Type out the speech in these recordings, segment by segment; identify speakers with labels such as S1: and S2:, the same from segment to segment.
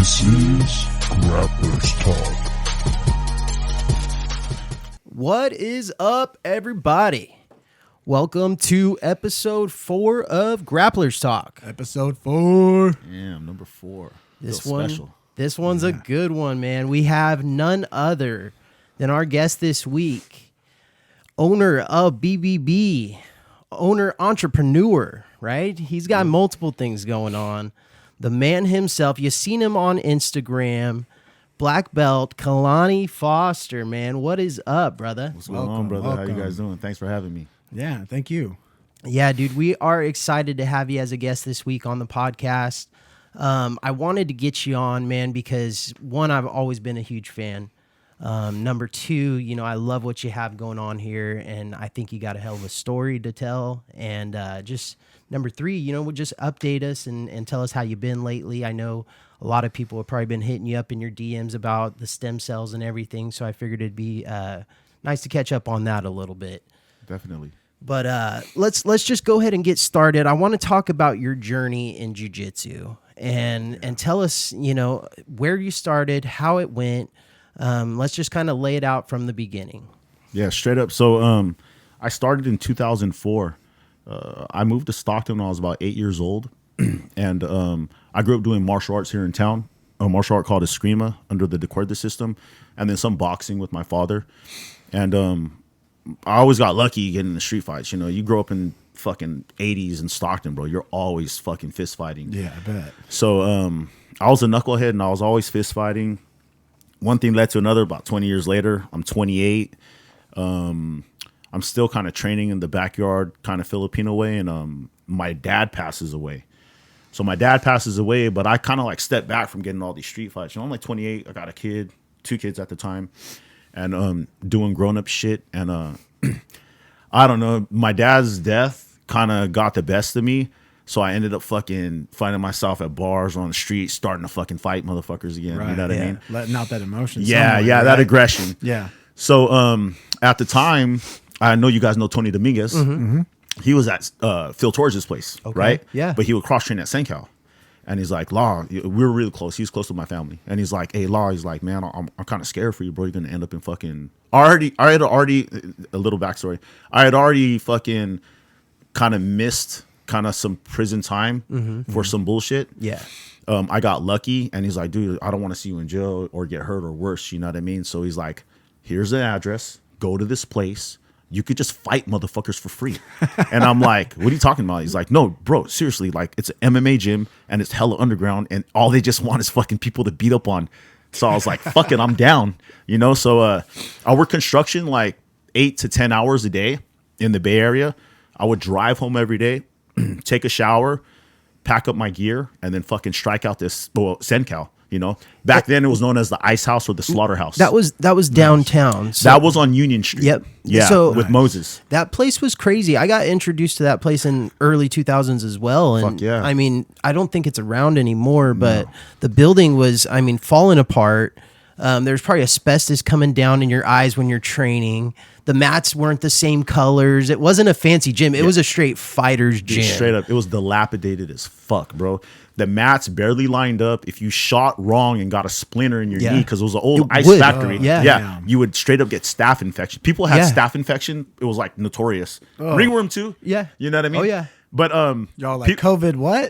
S1: This is Grapplers Talk.
S2: What is up, everybody? Welcome to episode 4 of Grapplers Talk.
S3: Episode 4.
S4: Damn, number 4.
S2: This
S4: Feels
S2: one,
S4: special.
S2: this one's a good one, man. We have none other than our guest this week, owner of BBB, owner entrepreneur, right? He's got multiple things going on. The man himself, you've seen him on Instagram, black belt, Kalani Foster, man. What is up, brother?
S4: What's going on, brother? How you guys doing? Thanks for having me.
S3: Yeah, thank you.
S2: Yeah, dude, we are excited to have you as a guest this week on the podcast. I wanted to get you on, man, because one, I've always been a huge fan. Number two, you know, I love what you have going on here, and I think you got a hell of a story to tell. And just number three, you know, just update us and tell us how you've been lately. I know a lot of people have probably been hitting you up in your DMs about the stem cells and everything, so I figured it'd be nice to catch up on that a little bit.
S4: Definitely.
S2: But let's just go ahead and get started. I want to talk about your journey in jiu-jitsu and tell us, you know, where you started, how it went. Let's just kind of lay it out from the beginning.
S4: Yeah, straight up. So I started in 2004. I moved to Stockton when I was about 8 years old. And I grew up doing martial arts here in town, a martial art called Eskrima under the De Cuerda system, and then some boxing with my father. And I always got lucky getting in the street fights. You know, you grow up in fucking 80s in Stockton, bro. You're always fucking fist fighting.
S3: Yeah, I bet.
S4: So I was a knucklehead and I was always fist fighting. One thing led to another. About 20 years later, I'm 28. I'm still kind of training in the backyard, kind of Filipino way, and my dad passes away. So my dad passes away, but I kind of like stepped back from getting all these street fights. You know, I'm like 28. I got a kid, 2 kids at the time, and doing grown up shit. And I don't know, my dad's death kind of got the best of me. So I ended up fucking finding myself at bars on the street, starting to fucking fight motherfuckers again.
S3: Right,
S4: you know what I mean?
S3: Letting out that emotion.
S4: Yeah,
S3: somewhere,
S4: yeah,
S3: right?
S4: that aggression.
S3: Yeah.
S4: So at the time, I know you guys know Tony Dominguez. Mm-hmm. He was at Phil Torres' place, right?
S2: Yeah.
S4: But he would cross train at Sencal. And he's like, Law, we were really close. He's close to my family. And he's like, hey, Law, he's like, man, I'm kind of scared for you, bro. You're going to end up in fucking... I had already, a little backstory. I had already fucking kind of missed kind of some prison time for some bullshit.
S2: Yeah.
S4: I got lucky. And he's like, dude, I don't want to see you in jail or get hurt or worse. You know what I mean? So he's like, here's the address. Go to this place. You could just fight motherfuckers for free. And I'm like, what are you talking about? He's like, no, bro, seriously, like it's an MMA gym and it's hella underground and all they just want is fucking people to beat up on. So I was like, fuck it, I'm down. You know, so I work construction like 8 to 10 hours a day in the Bay Area. I would drive home every day, take a shower, pack up my gear, and then fucking strike out this Sencal. You know, back then it was known as the Ice House or the Slaughterhouse.
S2: That was downtown. So,
S4: that was on Union Street.
S2: Yep.
S4: Yeah.
S2: So,
S4: with Moses.
S2: That place was crazy. I got introduced to that place in early 2000s as well. And
S4: Fuck yeah.
S2: I mean, I don't think it's around anymore, but the building was, I mean, falling apart. There's probably asbestos coming down in your eyes when you're training. The mats weren't the same colors. It wasn't a fancy gym. It was a straight fighter's gym.
S4: Straight up. It was dilapidated as fuck, bro. The mats barely lined up. If you shot wrong and got a splinter in your knee, because it was an old ice factory, you would straight up get staph infection. People had staph infection. It was like notorious. Ringworm too.
S2: Yeah.
S4: You know what I mean?
S2: Oh, yeah.
S4: But
S3: Y'all like COVID what?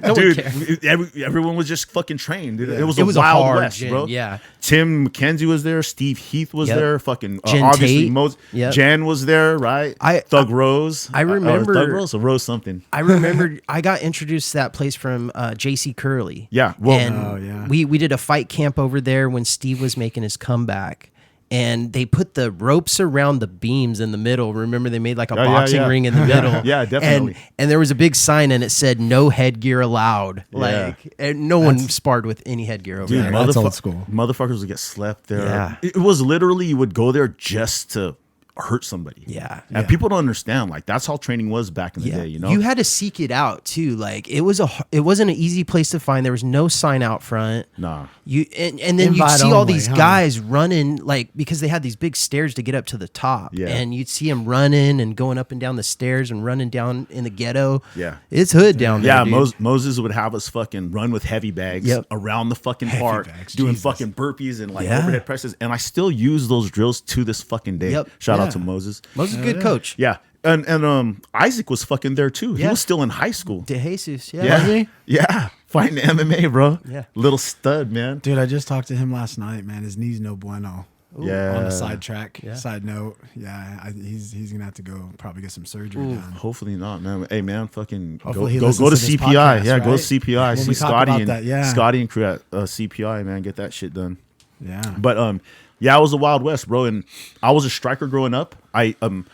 S2: No
S4: dude,
S2: one cares.
S4: everyone was just fucking trained. It was
S2: It
S4: a
S2: was a
S4: wild
S2: hard
S4: west,
S2: gym,
S4: bro.
S2: yeah.
S4: Tim McKenzie was there. Steve Heath was there. Fucking
S2: Jen
S4: obviously
S2: Tate.
S4: Moses.
S2: Yep.
S4: Jan was there, right?
S2: Thug
S4: Rose.
S2: I remember
S4: Thug Rose or Rose something.
S2: I remember I got introduced to that place from JC Curley.
S4: Yeah. Well,
S2: and we did a fight camp over there when Steve was making his comeback. And they put the ropes around the beams in the middle. Remember, they made like a boxing ring in the middle.
S4: Yeah, definitely.
S2: And there was a big sign, and it said "No headgear allowed."
S4: Yeah.
S2: Like, and no one sparred with any headgear over
S4: dude,
S2: there.
S3: That's old school.
S4: Motherfuckers would get slept there.
S2: Yeah.
S4: It was literally you would go there just to hurt somebody.
S2: Yeah.
S4: And people don't understand, like, that's how training was back in the day, you know?
S2: You had to seek it out too. Like it wasn't an easy place to find. There was no sign out front.
S4: Nah.
S2: And then you'd
S3: Invite
S2: see all
S3: only,
S2: these
S3: huh?
S2: guys running, like, because they had these big stairs to get up to the top.
S4: Yeah.
S2: And you'd see them running and going up and down the stairs and running down in the ghetto.
S4: Yeah.
S2: It's hood down there.
S4: Yeah,
S2: dude.
S4: Moses would have us fucking run with heavy bags
S2: Yep.
S4: around the fucking park,
S3: bags,
S4: doing
S3: Jesus.
S4: fucking burpees and like
S2: Yeah.
S4: overhead presses. And I still use those drills to this fucking day.
S2: Yep.
S4: Shout out
S3: Yeah.
S4: to Moses.
S2: Moses is a good coach.
S4: Yeah. And Isaac was fucking there too. He
S2: Yeah.
S4: was still in high school.
S2: De Jesus.
S4: Yeah. Yeah. Fighting MMA, bro.
S2: Yeah.
S4: Little stud, man.
S3: Dude, I just talked to him last night, man. His knee's no bueno.
S4: Yeah.
S3: On a sidetrack, side note, he's gonna have to go probably get some surgery done.
S4: Hopefully not, man. Hey, man, fucking
S3: Hopefully he
S4: go
S3: listens
S4: to
S3: to this
S4: CPI.
S3: podcast,
S4: Yeah, go
S3: right?
S4: to CPI.
S3: When
S4: See
S3: we talk
S4: Scotty
S3: about
S4: and
S3: that, yeah.
S4: Scotty and crew at CPI, man. Get that shit done.
S3: Yeah,
S4: But yeah, I was the Wild West, bro, and I was a striker growing up. I'm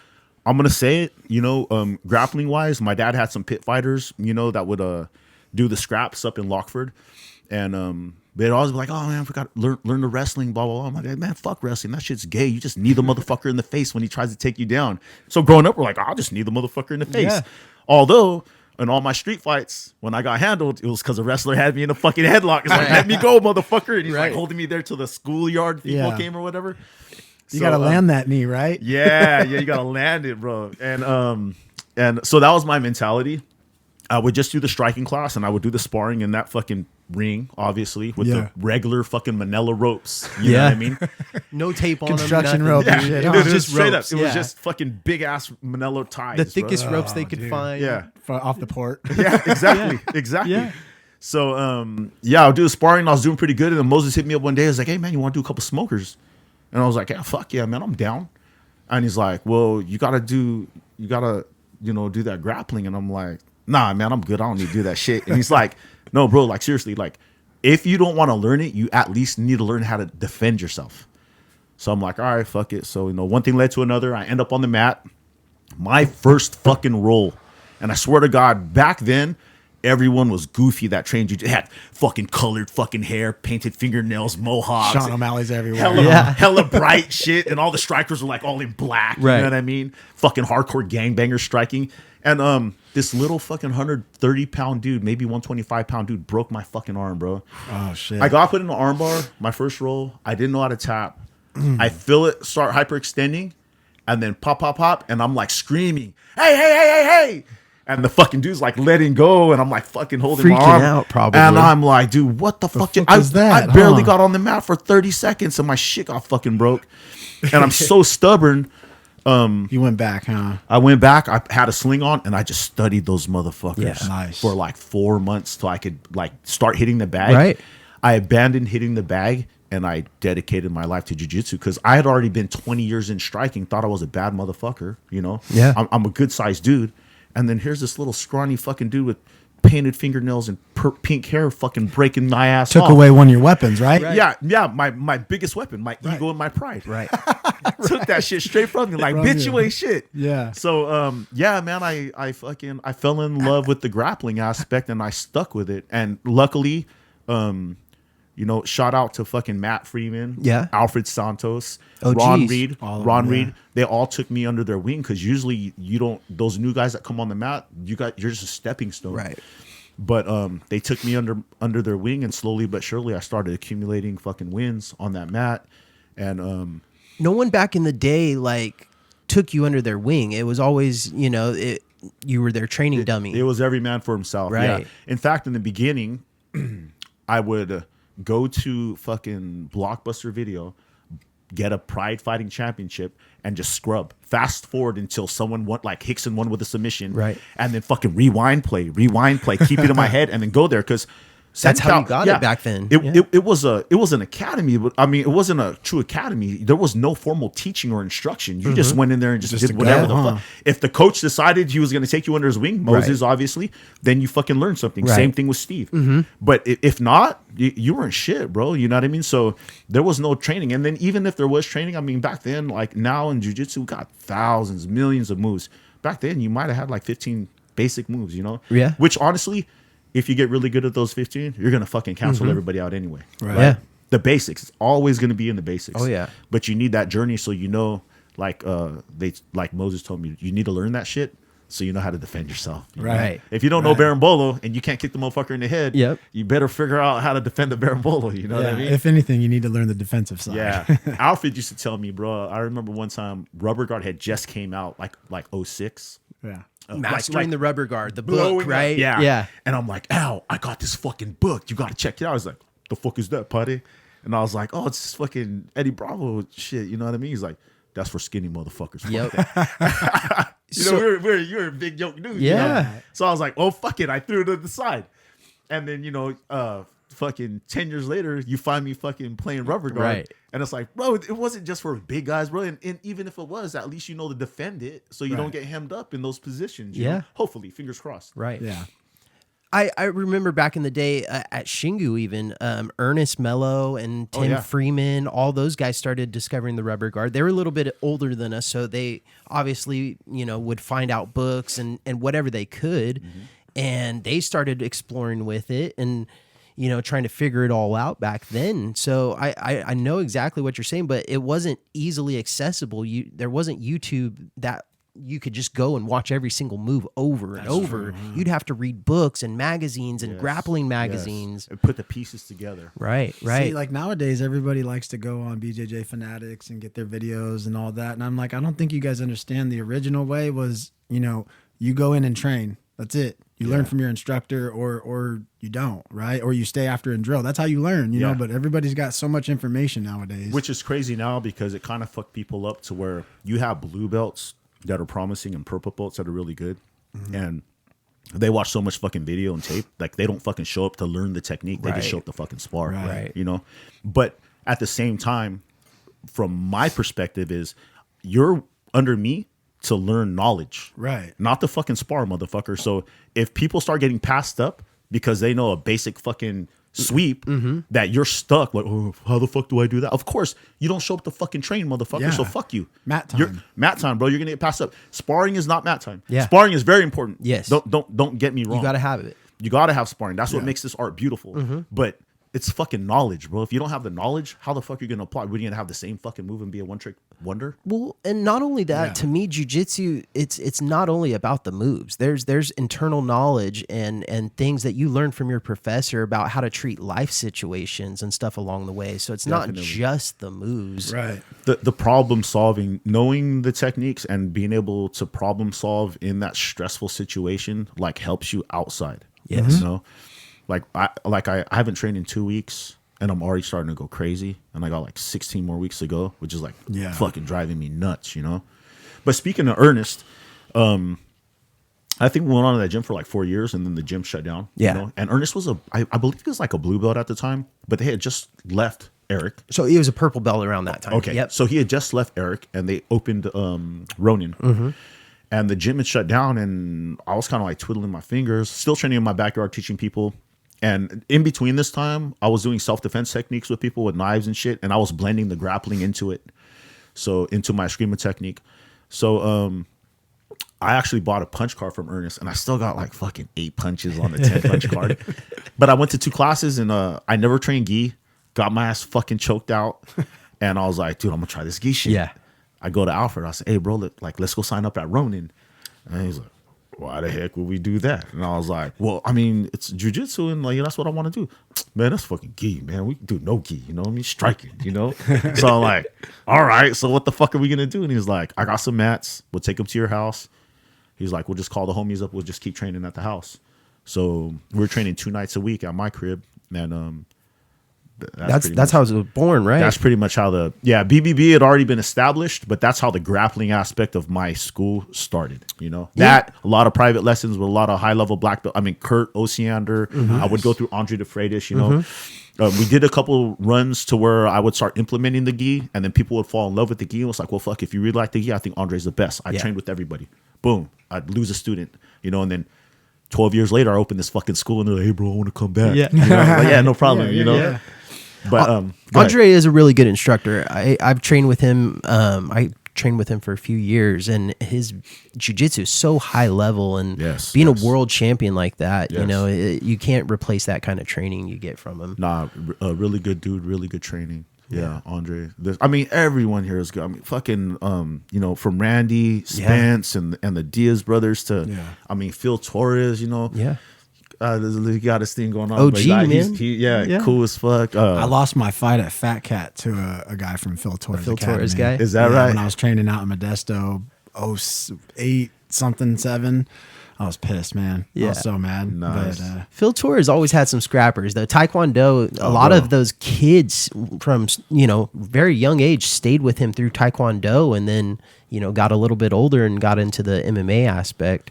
S4: gonna say it, you know, grappling wise, my dad had some pit fighters, you know, that would do the scraps up in Lockford, and they'd always be like, "Oh man, we got to learn the wrestling, blah blah blah." I'm like, "Man, fuck wrestling, that shit's gay. You just knee the motherfucker in the face when he tries to take you down." So growing up, we're like, "I'll just knee the motherfucker in the face."
S3: Yeah.
S4: Although in all my street fights, when I got handled, it was because a wrestler had me in a fucking headlock. He's like, "Let me go, motherfucker!" And he's like holding me there till the schoolyard people
S3: Yeah.
S4: came or whatever.
S3: you gotta land that knee, right?
S4: Yeah, you gotta land it, bro. And so that was my mentality. I would just do the striking class and I would do the sparring in that fucking ring, obviously, with
S3: Yeah.
S4: the regular fucking manila ropes. You know what I mean?
S2: No tape on
S3: Construction
S2: them.
S3: rope
S2: nothing.
S3: and shit.
S4: Dude,
S3: huh?
S4: it was
S2: just
S4: straight
S2: ropes,
S4: up. It was
S2: yeah.
S4: just fucking big ass manila ties.
S2: The
S4: bro.
S2: thickest ropes they could
S3: dude.
S2: find.
S4: Yeah.
S3: Off the port.
S4: Yeah, exactly. Exactly.
S2: Yeah.
S4: So yeah, I'll do the sparring. I was doing pretty good. And then Moses hit me up one day. He was like, "Hey man, you want to do a couple smokers?" And I was like, "Yeah, fuck yeah, man, I'm down." And he's like, "Well, you gotta, do that grappling." And I'm like, "Nah, man, I'm good. I don't need to do that shit." And he's like, "No, bro, like seriously, like if you don't want to learn it, you at least need to learn how to defend yourself." So I'm like, "All right, fuck it." So, one thing led to another. I end up on the mat. My first fucking roll. And I swear to God, back then, everyone was goofy that trained you. They had fucking colored fucking hair, painted fingernails, mohawks.
S3: Sean O'Malley's everywhere.
S4: Hella bright shit. And all the strikers were like all in black.
S2: Right.
S4: You know what I mean? Fucking hardcore gangbangers striking. And this little fucking 130-pound dude, maybe 125-pound dude, broke my fucking arm, bro.
S3: Oh shit!
S4: I got put in an arm bar, my first roll. I didn't know how to tap. I feel it start hyperextending, and then pop, pop, pop, and I'm like screaming, "Hey, hey, hey, hey, hey!" And the fucking dude's like letting go, and I'm like fucking holding my
S2: Freaking
S4: arm
S2: out, probably.
S4: And I'm like, "Dude, what the fuck?"
S3: fuck was that,
S4: I barely
S3: huh?
S4: got on the mat for 30 seconds, and my shit got fucking broke. And I'm so stubborn.
S3: You went back, huh?
S4: I went back. I had a sling on, and I just studied those motherfuckers
S2: Yeah.
S3: Nice.
S4: for like 4 months till I could like start hitting the bag.
S2: Right.
S4: I abandoned hitting the bag, and I dedicated my life to jiu-jitsu because I had already been 20 years in striking. Thought I was a bad motherfucker.
S2: Yeah.
S4: I'm a good sized dude, and then here's this little scrawny fucking dude with painted fingernails and pink hair, fucking breaking my ass
S3: Took
S4: off.
S3: away one of your weapons, right?
S4: Yeah, my biggest weapon, my ego and my pride.
S2: Right.
S4: Took that shit straight from me, like,
S3: From
S4: bitch,
S3: you.
S4: you ain't shit.
S3: Yeah.
S4: So yeah, man, I fell in love with the grappling aspect and I stuck with it. And luckily, shout out to fucking Matt Freeman,
S2: Yeah.
S4: Alfred Santos,
S2: Oh,
S4: Ron
S2: geez.
S4: Reed,
S3: All of
S4: Ron
S3: them, yeah.
S4: Reed. They all took me under their wing because usually you don't. Those new guys that come on the mat, you're just a stepping stone,
S2: Right.
S4: But they took me under their wing, and slowly but surely, I started accumulating fucking wins on that mat. And
S2: No one back in the day like took you under their wing. It was always, you were their training dummy.
S4: it was every man for himself. Yeah.
S2: Right.
S4: In fact, in the beginning, I would go to fucking Blockbuster Video, get a Pride Fighting Championship, and just scrub. Fast forward until someone won, like Hickson won with a submission,
S2: Right.
S4: And then fucking rewind play, keep it in my head, and then go there because
S2: That's how you got it back then.
S4: It was an academy, but I mean, it wasn't a true academy. There was no formal teaching or instruction. You just went in there and just
S3: Just
S4: did
S3: a
S4: whatever
S3: go,
S4: the
S3: huh?
S4: fuck. If the coach decided he was going to take you under his wing, Moses obviously, then you fucking learned something.
S2: Right.
S4: Same thing with Steve. But if not, you weren't shit, bro. You know what I mean? So there was no training. And then even if there was training, I mean, back then, like now in jiu-jitsu, we got thousands, millions of moves. Back then, you might have had like 15 basic moves,
S2: Yeah.
S4: Which honestly, if you get really good at those 15, you're going to fucking cancel everybody out anyway.
S3: Right.
S2: Yeah.
S4: The basics. It's always going to be in the basics.
S2: Oh, yeah.
S4: But you need that journey so like Moses told me, you need to learn that shit so you know how to defend yourself. You know?
S2: Right.
S4: If you don't know Berimbolo and you can't kick the motherfucker in the head,
S2: Yep.
S4: you better figure out how to defend the Berimbolo. You know what I mean?
S3: If anything, you need to learn the defensive side.
S4: Yeah. Alfred used to tell me, bro, I remember one time Rubber Guard had just came out like 06.
S3: Yeah.
S2: Mastering the Rubber Guard, the
S4: blowing
S2: book,
S4: up.
S2: right?
S4: Yeah. And I'm like, Al, I got this fucking book. You got to check it out. He's like, the fuck is that, buddy? And I was like, oh, it's this fucking Eddie Bravo shit. You know what I mean? He's like, that's for skinny motherfuckers.
S2: Yep.
S4: You know, you're a big yoke dude.
S2: Yeah.
S4: You know? So I was like, oh, fuck it. I threw it to the side. And then, you know, fucking 10 years later, you find me fucking playing Rubber Guard.
S2: Right.
S4: And it's like, bro, it wasn't just for big guys, bro. And even if it was, at least you know to defend it so you don't get hemmed up in those positions. You know? Hopefully, fingers crossed.
S2: Right.
S3: Yeah.
S2: I remember back in the day at Shingu, even Ernest Mello and Tim Freeman, all those guys started discovering the Rubber Guard. They were a little bit older than us, so they obviously, you know, would find out books and whatever they could, and they started exploring with it and, you know, trying to figure it all out back then. So I know exactly what you're saying, but it wasn't easily accessible. There wasn't YouTube that you could just go and watch every single move over and over. You'd have to read books and magazines and grappling magazines
S4: and put the pieces together.
S2: Right.
S3: See, like nowadays, everybody likes to go on BJJ Fanatics and get their videos and all that. And I'm like, I don't think you guys understand the original way was, you know, you go in and train. That's it. You learn from your instructor or you don't, right? Or you stay after and drill. That's how you learn, you know, but everybody's got so much information nowadays.
S4: Which is crazy now because it kind of fucked people up to where you have blue belts that are promising and purple belts that are really good. And they watch so much fucking video and tape. Like they don't fucking show up to learn the technique. They just show up to fucking spar.
S2: Right.
S4: You know? But at the same time, from my perspective is you're under me to learn knowledge.
S3: Right.
S4: Not to fucking spar, motherfucker. So if people start getting passed up because they know a basic fucking sweep that you're stuck, like, oh, how the fuck do I do that? Of course, you don't show up to fucking train, motherfucker. So fuck you.
S3: Mat time.
S4: Mat time, bro. You're gonna get passed up. Sparring is not mat time.
S2: Yeah.
S4: Sparring is very important.
S2: Yes.
S4: Don't get me wrong.
S2: You got to have it.
S4: You gotta have sparring. That's what makes this art beautiful. But it's fucking knowledge, bro. If you don't have the knowledge, how the fuck are you gonna apply? We're gonna have the same fucking move and be a one-trick wonder?
S2: Well, and not only that, to me, jiu-jitsu, it's not only about the moves. There's internal knowledge and things that you learn from your professor about how to treat life situations and stuff along the way. So it's not just the moves.
S3: Right.
S4: The problem solving, knowing the techniques and being able to problem solve in that stressful situation, like helps you outside.
S2: Yes.
S4: You know? I haven't trained in 2 weeks and I'm already starting to go crazy. And I got like 16 more weeks to go, which is like fucking driving me nuts, you know? But speaking of Ernest, I think we went on to that gym for like 4 years and then the gym shut down.
S2: Yeah.
S4: You know? And Ernest was I believe he was like a blue belt at the time, but they had just left Eric.
S2: So he was a purple belt around that time.
S4: Okay.
S2: Yep.
S4: So he had just left Eric and they opened Ronin. And the gym had shut down and I was kind of like twiddling my fingers, still training in my backyard, teaching people. And in between this time, I was doing self-defense techniques with people with knives and shit. And I was blending the grappling into it. So into my Eskrima technique. So I actually bought a punch card from Ernest and I still got like fucking 8 punches on the 10 punch card. But I went to 2 classes and I never trained gi, got my ass fucking choked out. And I was like, dude, I'm gonna try this gi shit.
S2: Yeah.
S4: I go to Alfred. I say, hey, bro, let's go sign up at Ronin. And he's like, why the heck would we do that? And I was like, well, I mean, it's jujitsu and like that's what I want to do. Man, that's fucking gi, man. We can do no gi, you know what I mean? Striking, you know? So I'm like, all right, so what the fuck are we going to do? And he's like, I got some mats. We'll take them to your house. He's like, we'll just call the homies up. We'll just keep training at the house. So we're training 2 nights a week at my crib. And
S2: that's how it was born, right?
S4: That's pretty much how BBB had already been established, but that's how the grappling aspect of my school started. You know, a lot of private lessons with a lot of high level black belt. I mean, Kurt Osiander. I would go through Andre de Freitas. You know, we did a couple runs to where I would start implementing the gi, and then people would fall in love with the gi. It was like, well, fuck, if you really like the gi, I think Andre's the best. I trained with everybody. Boom, I'd lose a student. You know, and then 12 years later, I opened this fucking school, and they're like, hey, bro, I want to come back.
S2: Yeah,
S4: you know? Like, no problem. You know. Yeah. But
S2: Andre is a really good instructor. I've trained with him. I trained with him for a few years, and his jiu-jitsu is so high level. And being a world champion like that, you know, you can't replace that kind of training you get from him.
S4: Nah, a really good dude, really good training. Yeah, Andre. I mean, everyone here is good. I mean, fucking, from Randy, Spence, and the Diaz brothers to, I mean, Phil Torres.
S2: Yeah.
S4: He got his thing going on.
S2: OG,
S4: but like,
S2: man.
S4: cool as fuck.
S3: I lost my fight at Fat Cat to a guy from Phil Torres.
S2: Phil
S3: Academy.
S2: Torres guy?
S4: Is that right?
S3: When I was training out in Modesto, 08 something 7. I was pissed, man. I
S2: Yeah.
S3: was so mad.
S4: Nice.
S3: But,
S2: Phil Torres always had some scrappers. The Taekwondo, a lot of those kids from, very young age stayed with him through Taekwondo and then, got a little bit older and got into the MMA aspect.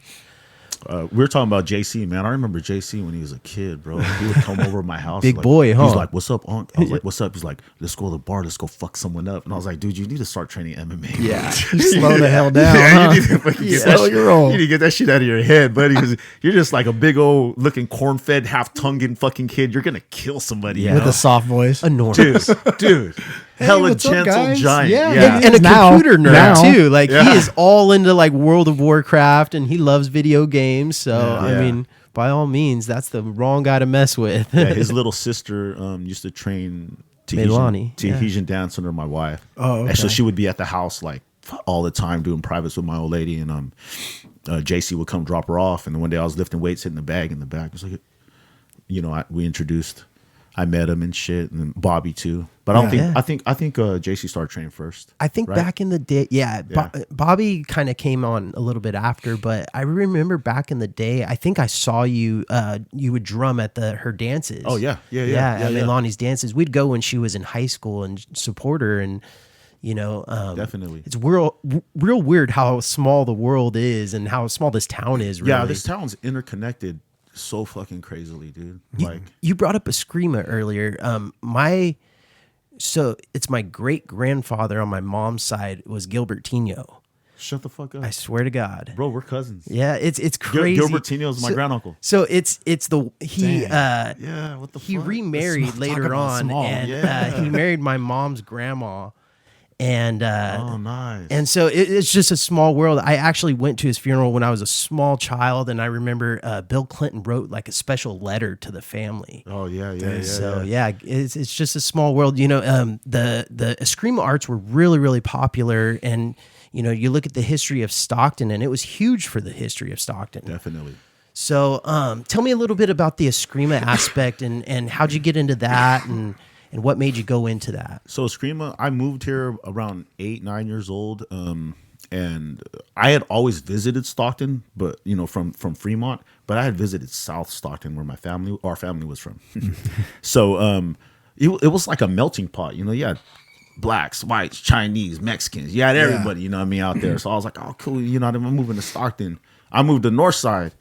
S4: We were talking about JC, man. I remember JC when he was a kid, bro. He would come over to my house.
S2: Big boy, huh?
S4: He's like, "What's up, Unc?" I was like, "What's up?" He's like, "Let's go to the bar. Let's go fuck someone up." And I was like, "Dude, you need to start training MMA."
S2: Yeah.
S3: slow the hell down.
S4: Yeah,
S3: huh?
S4: you need to fucking get that
S3: Slow
S4: shit-
S3: your roll.
S4: You need to get that shit out of your head, buddy, because you're just like a big old looking corn-fed, half-tongued fucking kid. You're gonna kill somebody.
S2: Yeah.
S4: You
S3: With
S4: know?
S3: a soft voice.
S2: Enormous.
S4: dude, hella
S3: what's up,
S4: gentle
S3: guys?
S4: giant.
S3: Yeah,
S4: Yeah.
S2: And a
S3: Now-
S2: computer nerd
S3: now.
S2: too. Like
S4: Yeah.
S2: he is all into like World of Warcraft and he loves video games. So I
S4: Yeah.
S2: mean, by all means, that's the wrong guy to mess with.
S4: Yeah, his little sister used to train
S2: Kalani,
S4: Tahitian dance under my wife.
S3: Oh,
S4: And so
S3: okay.
S4: she would be at the house like all the time doing privates with my old lady, and JC would come drop her off. And then one day I was lifting weights, hitting the bag in the back. It was like, we introduced. I met him and shit, and Bobby too. But I don't
S2: Yeah.
S4: I think JC started training first.
S2: I think
S4: right?
S2: back in the day, Bobby kind of came on a little bit after, but I remember back in the day, I think I saw you. You would drum at her dances.
S4: Oh yeah.
S2: At Leilani's dances. We'd go when she was in high school and support her, and
S4: Definitely.
S2: it's real weird how small the world is and how small this town is. Really.
S4: Yeah, this town's interconnected so fucking crazily, dude. Like,
S2: You brought up Eskrima earlier. So it's my great grandfather on my mom's side was Gilbert Tino.
S4: shut the fuck up,
S2: I swear to God.
S4: bro. We're cousins.
S2: Yeah, it's crazy.
S4: Gilbert Tino is my granduncle.
S2: So it's the he
S4: Yeah, what the
S2: he
S4: fuck?
S2: remarried
S3: Talk
S2: later
S3: about
S2: on,
S3: small.
S2: and
S4: Yeah.
S2: he married my mom's grandma, and
S4: Oh, nice.
S2: and so it's just a small world. I actually went to his funeral when I was a small child, and I remember Bill Clinton wrote like a special letter to the family.
S4: Oh yeah.
S2: So yeah, it's just a small world. The Eskrima arts were really, really popular, and you look at the history of Stockton, and it was huge for the history of Stockton.
S4: Definitely.
S2: So tell me a little bit about the Eskrima aspect, and how'd you get into that, and what made you go into that?
S4: So Eskrima, I moved here around 8-9 years old, and I had always visited Stockton, but from Fremont, but I had visited South Stockton where our family was from. So it was like a melting pot. You had blacks, whites, Chinese, Mexicans. You had everybody, out there. So I was like, oh, cool. I'm moving to Stockton. I moved to North Side,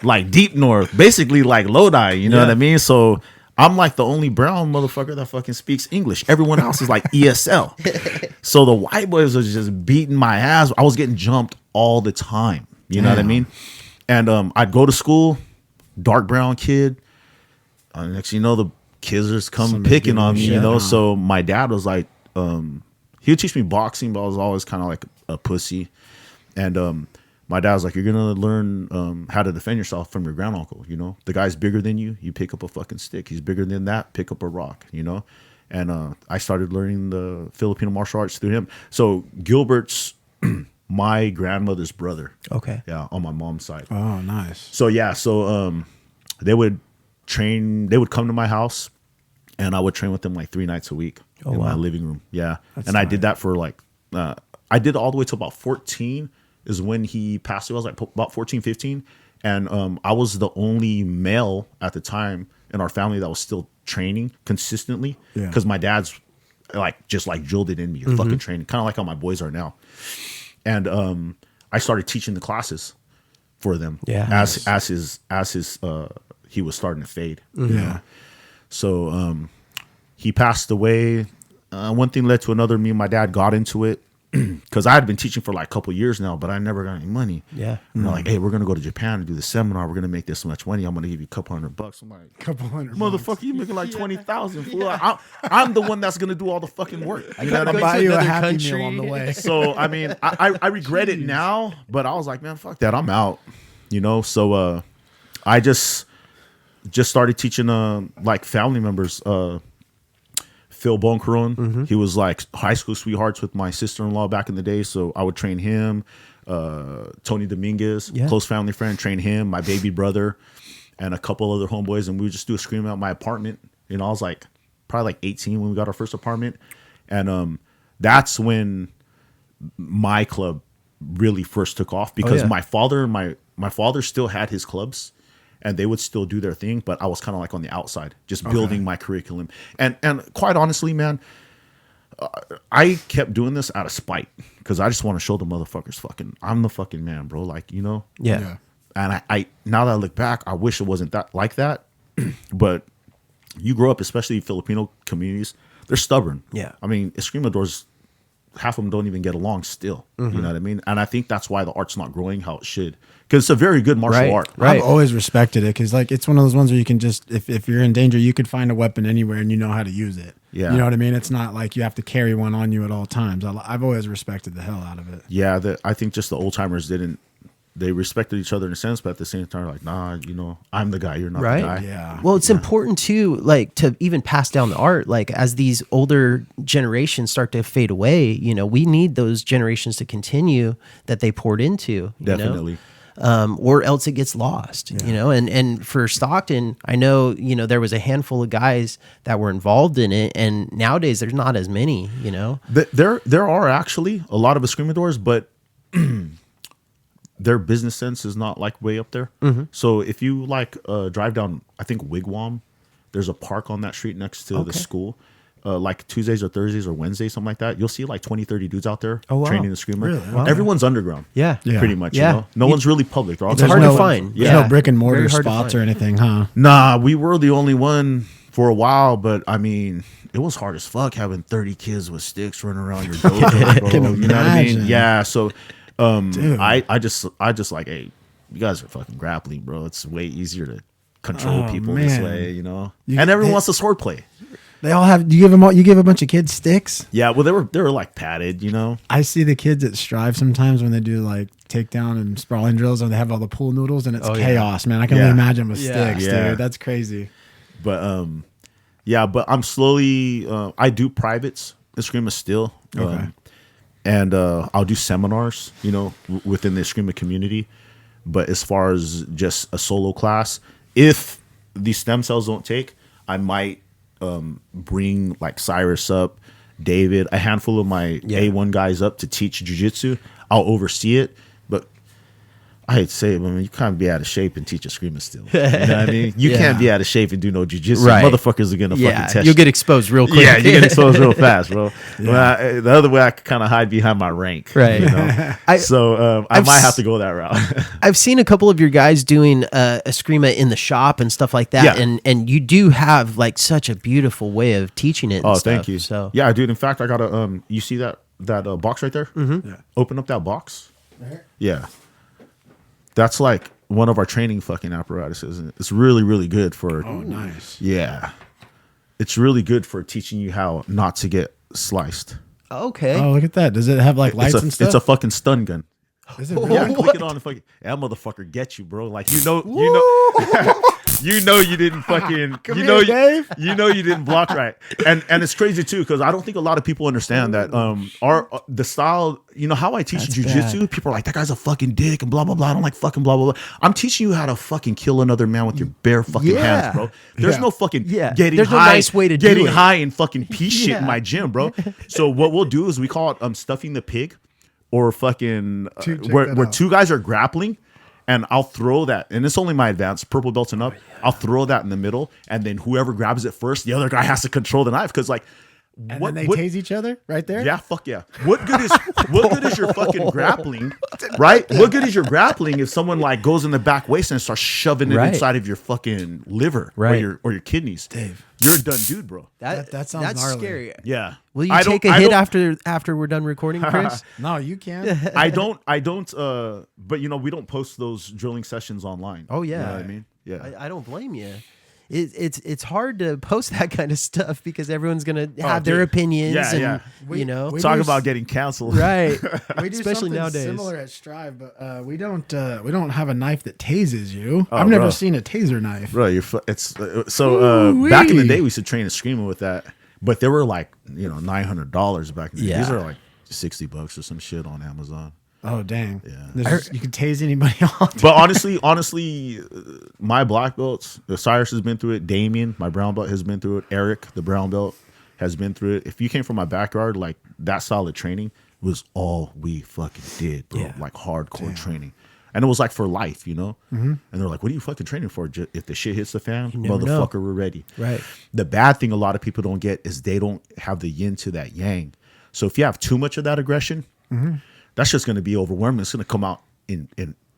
S4: like deep north, basically like Lodi. You know what I mean? So I'm like the only brown motherfucker that fucking speaks English. Everyone else is like ESL. So the white boys was just beating my ass. I was getting jumped all the time. You know what I mean? And I'd go to school, dark brown kid. Next thing you know, the kids just come picking on me, So my dad was like, he would teach me boxing, but I was always kind of like a pussy. And my dad was like, you're going to learn how to defend yourself from your granduncle, The guy's bigger than you, you pick up a fucking stick. He's bigger than that, pick up a rock, And I started learning the Filipino martial arts through him. So Gilbert's my grandmother's brother.
S2: Okay.
S4: Yeah, on my mom's side.
S3: Oh, nice.
S4: So they would come to my house, and I would train with them like 3 nights a week in my living room. Yeah. And I did that for like, I did all the way to about 14 is when he passed away. I was like about 14, 15. And I was the only male at the time in our family that was still training consistently.
S3: Yeah.
S4: Because my dad's just drilled it in me. You're fucking training. Kind of like how my boys are now. And I started teaching the classes for them.
S2: Yeah.
S4: As his he was starting to fade.
S3: Yeah.
S4: So he passed away. One thing led to another. Me and my dad got into it because I had been teaching for like a couple years now, but I never got any money.
S2: Yeah.
S4: And they're like, hey, we're going to go to Japan and do the seminar. We're going to make this much money. I'm going to give you a couple $100. I'm like,
S3: Couple $100.
S4: motherfucker, you making like 20,000. Fool. I'm the one that's going to do all the fucking work. You know what I
S3: I'll
S4: mean?
S3: buy you a
S2: another
S3: Happy
S2: country.
S3: Meal on the way.
S4: So I mean, I regret it now, but I was like, man, fuck that, I'm out. So I just started teaching like family members Phil Boncaron. He was like high school sweethearts with my sister-in-law back in the day. So I would train him. Tony Dominguez, close family friend, train him. My baby brother, and a couple other homeboys, and we would just do a scream out my apartment. You know, I was like probably like 18 when we got our first apartment, and that's when my club really first took off because my father still had his clubs and they would still do their thing, but I was kind of like on the outside, just building my curriculum. And quite honestly, man, I kept doing this out of spite because I just want to show the motherfuckers I'm the fucking man, bro. Like, you know?
S2: Yeah.
S4: And I now that I look back, I wish it wasn't that like that. But you grow up, especially Filipino communities, they're stubborn.
S2: Yeah.
S4: I mean, Escrimadores, half of them don't even get along still. You know what I mean? And I think that's why the art's not growing how it should. Because it's a very good martial art.
S2: Right.
S3: I've always respected it because like it's one of those ones where you can just if you're in danger, you could find a weapon anywhere and you know how to use it.
S4: Yeah.
S3: You know what I mean? It's not like you have to carry one on you at all times. I've always respected the hell out of it.
S4: Yeah, I think just the old timers they respected each other in a sense, but at the same time, like, nah, you know, I'm the guy, you're not the guy.
S3: Yeah.
S2: Well, it's important too, like to even pass down the art. Like as these older generations start to fade away, you know, we need those generations to continue that they poured into. You
S4: Definitely.
S2: know? Or else it gets lost. You know, and for Stockton, I know, you know, there was a handful of guys that were involved in it, and nowadays there's not as many. You know,
S4: There are actually a lot of Escrimadores, but their business sense is not like way up there. So if you like drive down, I think Wigwam, there's a park on that street next to the school. Like Tuesdays or Thursdays or Wednesdays, something like that. You'll see like 20, 30 dudes out there training the screamer.
S3: Really? Wow.
S4: Everyone's underground.
S2: Yeah.
S4: Pretty much.
S2: Yeah.
S4: You know? No one's really public. They're all
S2: It's hard to find.
S3: There's
S2: Yeah.
S3: no brick and mortar
S2: Very hard to
S3: spots
S2: find.
S3: or anything, huh?
S4: Nah, we were the only one for a while, but I mean, it was hard as fuck having 30 kids with sticks running around your dojo, bro.
S3: Can
S4: You know what I mean?
S3: imagine.
S4: Yeah. So
S3: Dude.
S4: I just like, hey, you guys are fucking grappling, bro. It's way easier to control
S3: Oh,
S4: people this
S3: man.
S4: way, you know?
S3: You-
S4: and everyone
S3: they-
S4: wants to sword play.
S3: They all have. You give a bunch of kids sticks.
S4: Yeah, well, they were like padded, you know?
S3: I see the kids at Strive sometimes when they do like takedown and sprawling drills, and they have all the pool noodles, and it's chaos, man. I can
S4: Yeah.
S3: only imagine with
S2: Yeah.
S3: sticks,
S4: Yeah.
S3: dude. That's crazy.
S4: But yeah, but I'm slowly I do privates Eskrima still.
S3: Okay.
S4: And I'll do seminars, you know, within the Eskrima community. But as far as just a solo class, if these stem cells don't take, I might bring like Cyrus up, David, a handful of my A1 guys up to teach jiu-jitsu. I'll oversee it, but I hate to say it, but I mean, you can't be out of shape and teach a screamer still. You know what I mean? You can't be out of shape and do no jiu-jitsu.
S2: Right.
S4: Motherfuckers are going to fucking test
S2: you'll get exposed real quick.
S4: Yeah, you get exposed real fast, bro. Well, the other way, I could kind of hide behind my rank.
S2: Right.
S4: You know? I
S2: I've
S4: might
S2: s-
S4: have to go that route.
S2: I've seen a couple of your guys doing a screama in the shop and stuff like that,
S4: Yeah.
S2: and you do have like such a beautiful way of teaching it. And
S4: Oh,
S2: stuff,
S4: thank you.
S2: So
S4: yeah, dude. In fact, I got a you see that box right there? Mm-hmm.
S3: Yeah.
S4: Open up that box. Yeah, that's like one of our training fucking apparatuses. And it's really, really good for.
S3: Oh, nice.
S4: Yeah, it's really good for teaching you how not to get sliced.
S2: okay,
S3: Oh, look at that. Does it have like lights and stuff?
S4: It's a fucking stun gun.
S3: Is it really?
S4: Yeah, click it on the fucking. That motherfucker gets you, bro. Like you know, you know you didn't fucking. You know,
S3: Dave.
S4: you know you didn't block right, and it's crazy too because I don't think a lot of people understand that the style. You know how I teach
S3: That's
S4: jujitsu.
S3: bad.
S4: People are like that guy's a fucking dick and blah blah blah. I don't like fucking blah blah blah. I'm teaching you how to fucking kill another man with your bare fucking
S2: Yeah.
S4: hands, bro. There's
S3: Yeah.
S4: no fucking
S2: There's no
S4: high,
S2: nice way to do
S4: getting
S2: it.
S4: high and fucking piece shit in
S2: Yeah.
S4: my gym, bro. So what we'll do is we call it stuffing the pig. Or fucking
S3: Check
S4: where
S3: that out.
S4: two guys are grappling, and I'll throw that, and it's only my advanced purple belts and up. I'll throw that in the middle, and then whoever grabs it first, the other guy has to control the knife because like,
S3: And
S4: what?
S3: then they
S4: what-
S3: tase each other right there?
S4: yeah, fuck yeah. What good is your fucking grappling, right? What good is your grappling if someone like goes in the back waist and starts shoving it
S2: Right.
S4: inside of your fucking liver
S2: Right.
S4: or your kidneys?
S3: Dave.
S4: You're a done dude, bro.
S3: That sounds
S2: that's
S3: gnarly.
S2: scary.
S4: Yeah.
S2: Will you
S4: I don't-
S2: take a
S4: I
S2: hit
S4: don't-
S2: after we're done recording, Chris?
S3: No, you can.
S4: I don't, but you know, we don't post those drilling sessions online.
S2: Oh, yeah.
S4: You know what I mean? Yeah.
S2: I don't blame you. It's hard to post that kind of stuff because everyone's gonna have their
S4: dude.
S2: opinions
S4: Yeah,
S2: and
S4: yeah.
S2: you know
S3: we
S4: Talk
S3: do
S4: about
S3: s-
S4: getting canceled.
S2: right.
S3: We do
S2: Especially
S3: something
S2: nowadays.
S3: similar at Strive, but we don't have a knife that tases you.
S4: Oh,
S3: I've never
S4: bro.
S3: seen a taser knife.
S4: Bro, it's back in the day we used to train a screamer with that. But they were like, $900 back in the day.
S2: Yeah.
S4: These are like $60 or some shit on Amazon.
S3: Oh dang!
S4: Yeah.
S3: You can tase anybody off.
S4: But honestly, my black belts, Cyrus has been through it. Damien, my brown belt, has been through it. Eric, the brown belt, has been through it. If you came from my backyard, like that solid training was all we fucking did, bro.
S2: Yeah.
S4: Like hardcore training. And it was like for life, Mm-hmm. And they're like, what are you fucking training for? If the shit hits the fan,
S2: never know.
S4: motherfucker, we're ready.
S2: Right.
S4: The bad thing a lot of people don't get is they don't have the yin to that yang. So if you have too much of that aggression, that's just going to be overwhelming. It's going to come out in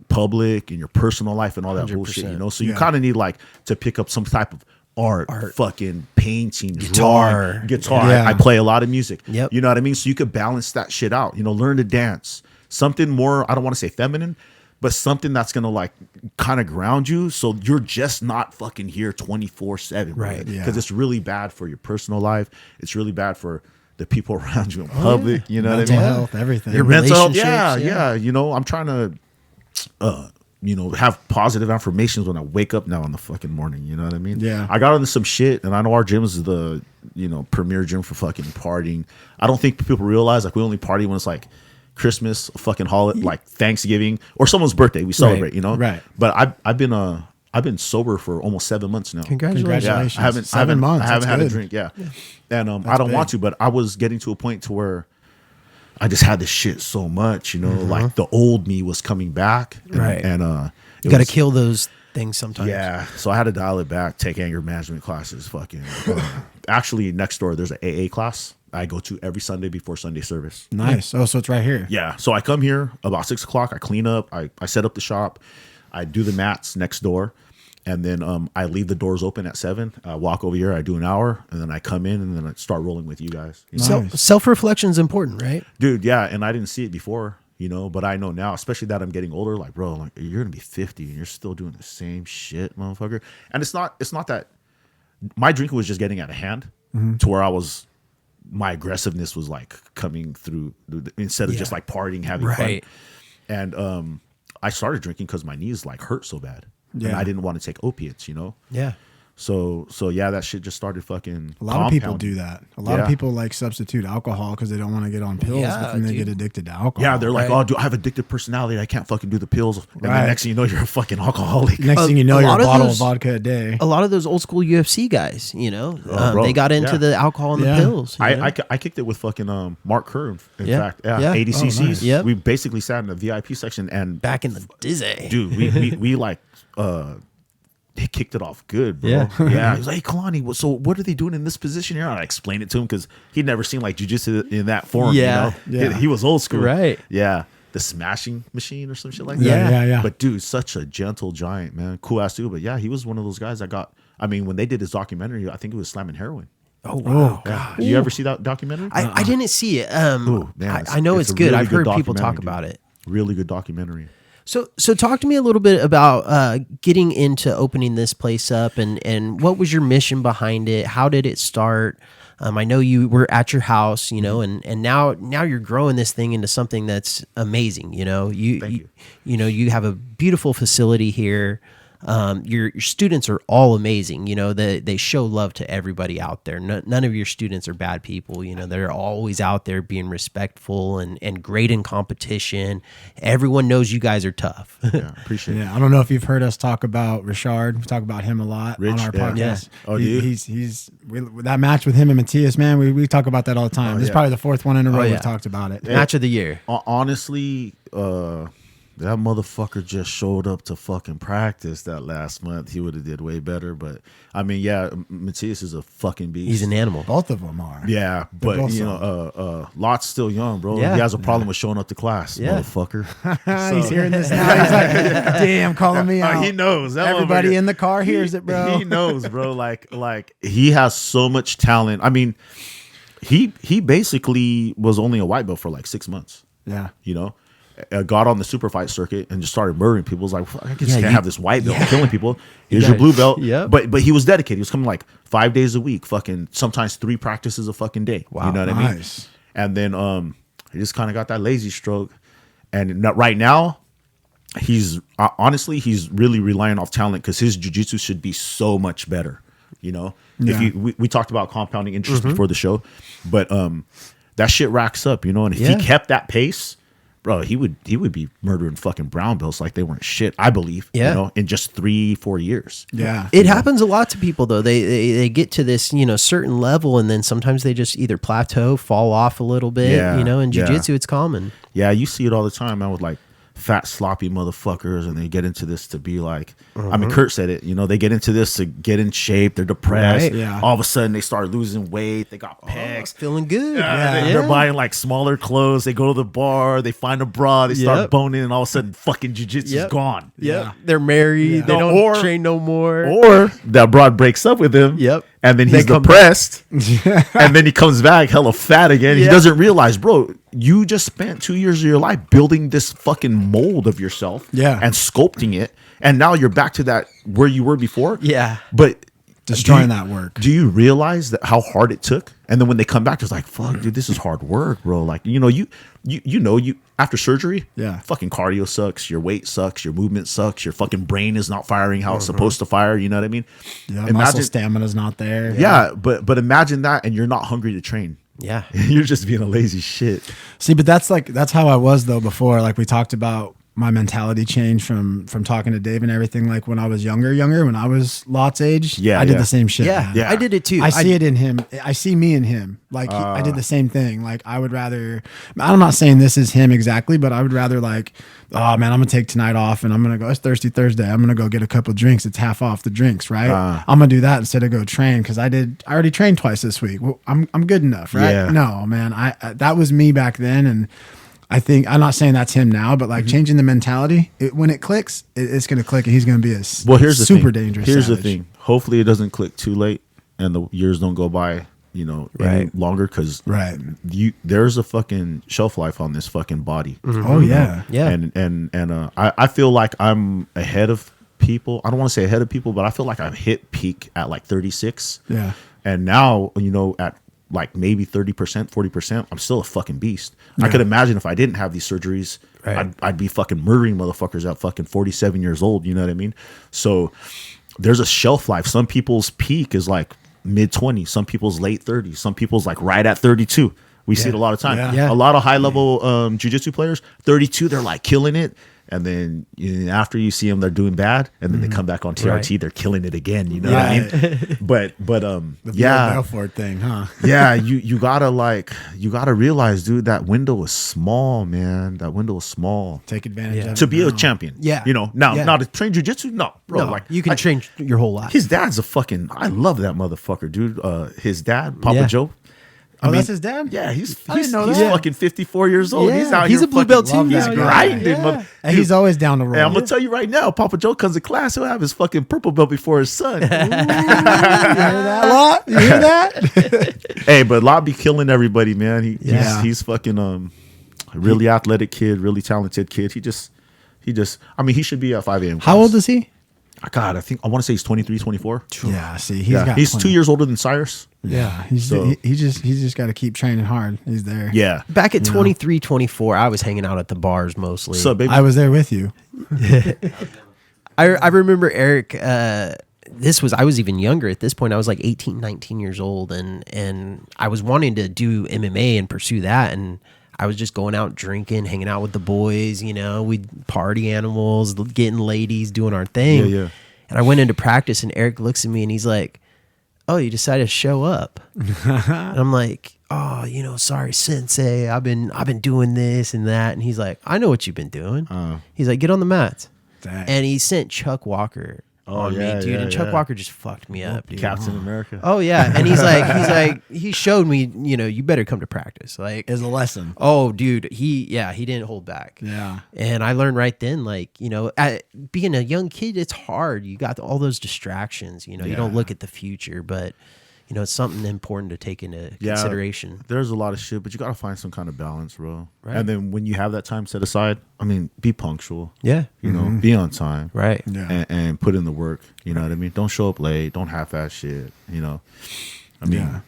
S4: public, in your personal life, and all that bullshit, So you kind of need like to pick up some type of art. Fucking painting,
S2: Guitar.
S4: Guitar.
S3: Yeah.
S4: I play a lot of music.
S2: Yep.
S4: You know what I mean? So you could balance that shit out. Learn to dance. Something more, I don't want to say feminine, but something that's going to like kind of ground you. So you're just not fucking here 24/7.
S2: Right.
S3: Yeah.
S4: Because it's really bad for your personal life. It's really bad for the people around you in public. You know what I
S3: Mental
S4: mean?
S3: health, everything.
S2: Your
S4: Mental health,
S2: relationships,
S4: yeah. I'm trying to have positive affirmations when I wake up now in the fucking morning. You know what I mean?
S3: Yeah.
S4: I got into some shit, and I know our gym is the premier gym for fucking partying. I don't think people realize like we only party when it's like Christmas, a fucking holiday, like Thanksgiving or someone's birthday. We celebrate,
S3: Right.
S4: But I've been sober for almost 7 months now.
S3: Congratulations.
S4: Yeah, I haven't
S3: 7 months.
S4: I haven't
S3: That's
S4: had a
S3: good.
S4: drink. Yeah. And I don't want to, but I was getting to a point to where I just had this shit so much, like the old me was coming back. And,
S2: Right.
S4: And
S2: You got to kill those things sometimes.
S4: yeah. So I had to dial it back, take anger management classes. Fucking. Actually, next door, there's an AA class I go to every Sunday before Sunday service.
S3: Nice. Oh, so it's right here.
S4: Yeah. So I come here about 6 o'clock. I clean up. I set up the shop. I do the mats next door. And then I leave the doors open at 7. I walk over here. I do an hour. And then I come in and then I start rolling with you guys.
S3: Nice.
S2: Self-reflection is important, right?
S4: Dude, yeah. And I didn't see it before, but I know now, especially that I'm getting older, like, bro, like you're going to be 50 and you're still doing the same shit, motherfucker. And it's not that my drinking was just getting out of hand to where my aggressiveness was like coming through instead of just like partying, having
S2: Right.
S4: fun. And I started drinking because my knees like hurt so bad. And
S3: Yeah.
S4: I didn't want to take opiates,
S2: Yeah.
S4: So yeah, that shit just started fucking.
S3: A lot of people
S4: compounding.
S3: do that. A lot of
S4: Yeah.
S3: people like substitute alcohol because they don't want to get on pills,
S2: Yeah,
S3: but then they
S2: dude.
S3: get addicted to alcohol.
S4: Yeah, they're like,
S2: Right.
S4: oh, dude, I have addictive personality. I can't fucking do the pills. And
S3: Right.
S4: the next thing you know, you're a fucking alcoholic.
S3: Next thing you
S2: A
S3: know, you're a
S2: lot of
S3: bottle of
S2: those-
S3: vodka a day.
S2: A lot of those old school UFC guys,
S4: bro,
S2: they got into
S4: yeah.
S2: the alcohol and
S3: Yeah.
S2: the pills. you know?
S4: I kicked it with fucking Mark Kerr. In
S2: Yeah.
S4: fact,
S2: Yeah.
S4: 80cc's.
S3: Oh, nice.
S2: Yep.
S4: We basically sat in the VIP section and
S2: Back in the dizzy.
S4: dude, we like he kicked it off good, bro.
S2: Yeah.
S4: Yeah. He was like, hey, Kalani, so what are they doing in this position here? And I explained it to him because he'd never seen like jujitsu in that form.
S2: Yeah.
S3: Yeah.
S4: He was old school.
S2: Right.
S4: Yeah. The smashing machine or some shit like
S2: Yeah.
S4: that.
S3: Yeah.
S4: But dude, such a gentle giant, man. Cool ass dude. But yeah, he was one of those guys that when they did his documentary, I think it was slamming heroin.
S2: Oh wow.
S4: Yeah. You ever see that documentary?
S2: I didn't see it.
S4: Ooh, man,
S2: I know it's
S4: a
S2: good.
S4: really
S2: I've heard people
S4: documentary,
S2: talk
S4: dude.
S2: about it.
S4: Really good documentary.
S2: So talk to me a little bit about getting into opening this place up and what was your mission behind it? How did it start? I know you were at your house, and now you're growing this thing into something that's amazing. You have a beautiful facility here. Your students are all amazing. They show love to everybody out there. None of your students are bad people. They're always out there being respectful and great in competition. Everyone knows you guys are tough.
S4: Yeah, appreciate it.
S3: Yeah, I don't know if you've heard us talk about Richard. We talk about him a lot
S4: Rich,
S3: on our
S4: yeah.
S3: podcast.
S4: Yeah. Oh, do you?
S3: He's that match with him and Matthias, man. We talk about that all the time. This is
S4: yeah.
S3: probably the 4th one in a row
S2: yeah.
S3: we've talked about it.
S2: Match of the year.
S4: Honestly, that motherfucker just showed up to fucking practice that last month. He would have did way better. But I mean, yeah, Matthias is a fucking beast.
S2: He's an animal.
S3: Both of them are.
S4: Yeah, but
S3: both
S4: Lot's still young, bro.
S2: Yeah.
S4: He has a problem with showing up to class,
S2: Yeah.
S4: motherfucker.
S3: He's hearing this now. He's like, damn, calling me out.
S4: He knows. That
S3: Everybody
S4: motherfucker-
S3: in the car hears it, bro.
S4: He knows, bro. Like he has so much talent. I mean, he basically was only a white belt for like 6 months.
S3: Yeah.
S4: Got on the super fight circuit and just started murdering people. It was like, I just
S2: Yeah,
S4: can't have this white belt killing people. Here's
S2: Yeah.
S4: your blue belt.
S2: Yep.
S4: But he was dedicated. He was coming like 5 days a week, fucking sometimes 3 practices a fucking day.
S2: Wow.
S4: You know what I mean?
S3: Nice.
S4: And then he just kind of got that lazy stroke. And right now, he's honestly really relying off talent because his jiu-jitsu should be so much better. You know,
S3: Yeah.
S4: if we talked about compounding interest before the show, but that shit racks up, you know. And if he kept that pace, bro, he would be murdering fucking brown belts like they weren't shit. I believe,
S2: Yeah.
S4: you know, in just 3-4 years.
S3: Yeah.
S2: It happens a lot to people though. They get to this, you know, certain level, and then sometimes they just either plateau, fall off a little bit.
S4: Yeah,
S2: You know, in
S4: yeah.
S2: jiu-jitsu, it's common.
S4: Yeah, you see it all the time, man, with like fat, sloppy motherfuckers, and they get into this to be like, I mean, Kurt said it, you know, they get into this to get in shape, they're depressed.
S2: Right.
S3: Yeah.
S4: All of a sudden, they start losing weight, they got pecs.
S2: Feeling good.
S4: They're buying like smaller clothes, they go to the bar, they find a bra, they start
S2: Yep.
S4: boning, and all of a sudden, fucking jiu-jitsu's
S2: Yep.
S4: gone.
S2: Yep. They're married. They
S4: No,
S2: don't
S4: or-
S2: train no more.
S4: Or that broad breaks up with him.
S2: Yep.
S4: And then
S2: They
S4: he's
S2: come
S4: depressed. And then he comes back hella fat again.
S2: Yeah.
S4: He doesn't realize, bro, you just spent 2 years of your life building this fucking mold of yourself.
S3: Yeah.
S4: And sculpting it. And now you're back to that where you were before.
S2: Yeah.
S4: But
S3: Destroying that work.
S4: do you realize that how hard it took? And then when they come back, it's like, fuck, dude, this is hard work, bro. Like, you know, you after surgery,
S3: Yeah.
S4: fucking cardio sucks, your weight sucks, your movement sucks, your fucking brain is not firing how it's supposed to fire. You know what I mean?
S3: Yeah, muscle stamina's not there.
S4: Yeah, but imagine that, and you're not hungry to train.
S2: Yeah.
S4: You're just being a lazy shit.
S3: See, but that's how I was though before. Like we talked about my mentality change from talking to Dave and everything. Like when I was younger, when I was Lot's age,
S4: Yeah,
S3: I did
S4: yeah.
S3: the same shit.
S2: Yeah.
S3: man.
S4: Yeah.
S2: I did it too.
S3: I see it in him. I see me in him. Like I did the same thing. Like I would rather. I'm not saying this is him exactly, but I would rather like, oh man, I'm gonna take tonight off and I'm gonna go. It's Thirsty Thursday. I'm gonna go get a couple of drinks. It's half off the drinks, right? I'm gonna do that instead of go train because I already trained twice this week. Well, I'm good enough, right?
S4: Yeah.
S3: No, man. I that was me back then, and I think I'm not saying that's him now, but like changing the mentality, when it clicks, it's going to click, and he's going to be a
S4: Well, here's the
S3: super
S4: thing.
S3: dangerous.
S4: Here's the
S3: savage.
S4: thing. Hopefully, it doesn't click too late, and the years don't go by, you know, any
S2: Right.
S4: longer because
S3: Right.
S4: there's a fucking shelf life on this fucking body.
S3: Oh yeah,
S2: Yeah.
S4: And I feel like I'm ahead of people. I don't want to say ahead of people, but I feel like I've hit peak at like 36.
S3: yeah,
S4: And now, you know, at like maybe 30%, 40%, I'm still a fucking beast. I could imagine if I didn't have these surgeries,
S2: Right.
S4: I'd be fucking murdering motherfuckers at fucking 47 years old. You know what I mean? So there's a shelf life. Some people's peak is like mid 20s, some people's late 30s, some people's like right at 32. We see it a lot of time.
S3: Yeah.
S4: A lot of high level jiu-jitsu players, 32, they're like killing it. And then after you see them, they're doing bad, and then they come back on TRT,
S2: Right.
S4: they're killing it again. You know what I mean? But
S3: the
S4: yeah,
S3: Belfort thing, huh?
S4: yeah, you gotta realize, dude, that window is small, man. That window is small
S3: Take advantage
S2: Yeah.
S3: of
S4: to
S3: it
S4: be a
S3: now.
S4: champion.
S2: Yeah.
S4: You know, now
S2: Yeah.
S4: now to train jujitsu, no, bro.
S2: No,
S4: like
S2: you can train your whole life.
S4: his dad's a fucking. I love that motherfucker, dude. His dad, Papa
S2: Yeah.
S4: Joe.
S3: Oh, that's his dad.
S4: Yeah, he's
S3: didn't know
S4: he's
S3: that.
S4: fucking 54 years old.
S2: Yeah.
S4: He's out
S2: He's
S4: here
S2: a blue
S4: fucking
S2: belt too.
S3: love
S2: He's
S3: that guy.
S4: grinding,
S2: Yeah.
S4: mother-
S3: And he's always down the road.
S4: Hey, I'm gonna tell you right now, Papa Joe comes to class, he'll have his fucking purple belt before his son.
S3: You hear that, Lot? You hear that?
S4: Hey, but Lot be killing everybody, man.
S3: Yeah.
S4: He's fucking a really athletic kid, really talented kid. He just I mean, he should be at 5 a.m.
S3: How old is he?
S4: God, I want to say he's 23, 24.
S3: Yeah, see, he's
S4: 2 years older than Cyrus.
S3: Yeah, he's
S4: So-
S3: he's just got to keep training hard. He's there.
S4: Yeah.
S2: Back at 23, 24, I was hanging out at the bars mostly.
S4: So, baby.
S3: I was there with you.
S2: I remember Eric. I was even younger at this point. I was like 18, 19 years old, and I was wanting to do MMA and pursue that. And I was just going out drinking, hanging out with the boys. You know, we'd party animals, getting ladies, doing our thing.
S4: Yeah, yeah.
S2: And I went into practice, and Eric looks at me and he's like, "Oh, you decided to show up?" And I'm like, "Oh, sorry, sensei. I've been doing this and that." And he's like, "I know what you've been doing." He's like, "Get on the mats."
S3: Dang.
S2: And he sent Chuck Walker on
S4: yeah,
S2: me, dude.
S4: yeah,
S2: and Chuck
S4: yeah.
S2: Walker just fucked me up, dude.
S4: Captain America.
S2: Oh yeah. And he's like, he showed me, you better come to practice. Like,
S3: Is a lesson.
S2: oh, dude, he didn't hold back.
S3: Yeah.
S2: And I learned right then, like, being a young kid, it's hard. You got all those distractions. You don't look at the future, but it's something important to take into consideration.
S4: There's a lot of shit, but you got to find some kind of balance, bro.
S2: Right.
S4: And then when you have that time set aside, I mean, be punctual.
S2: Yeah.
S4: Be on time.
S2: Right.
S3: Yeah.
S4: And put in the work. You know what I mean? Don't show up late. Don't half-ass shit. I mean,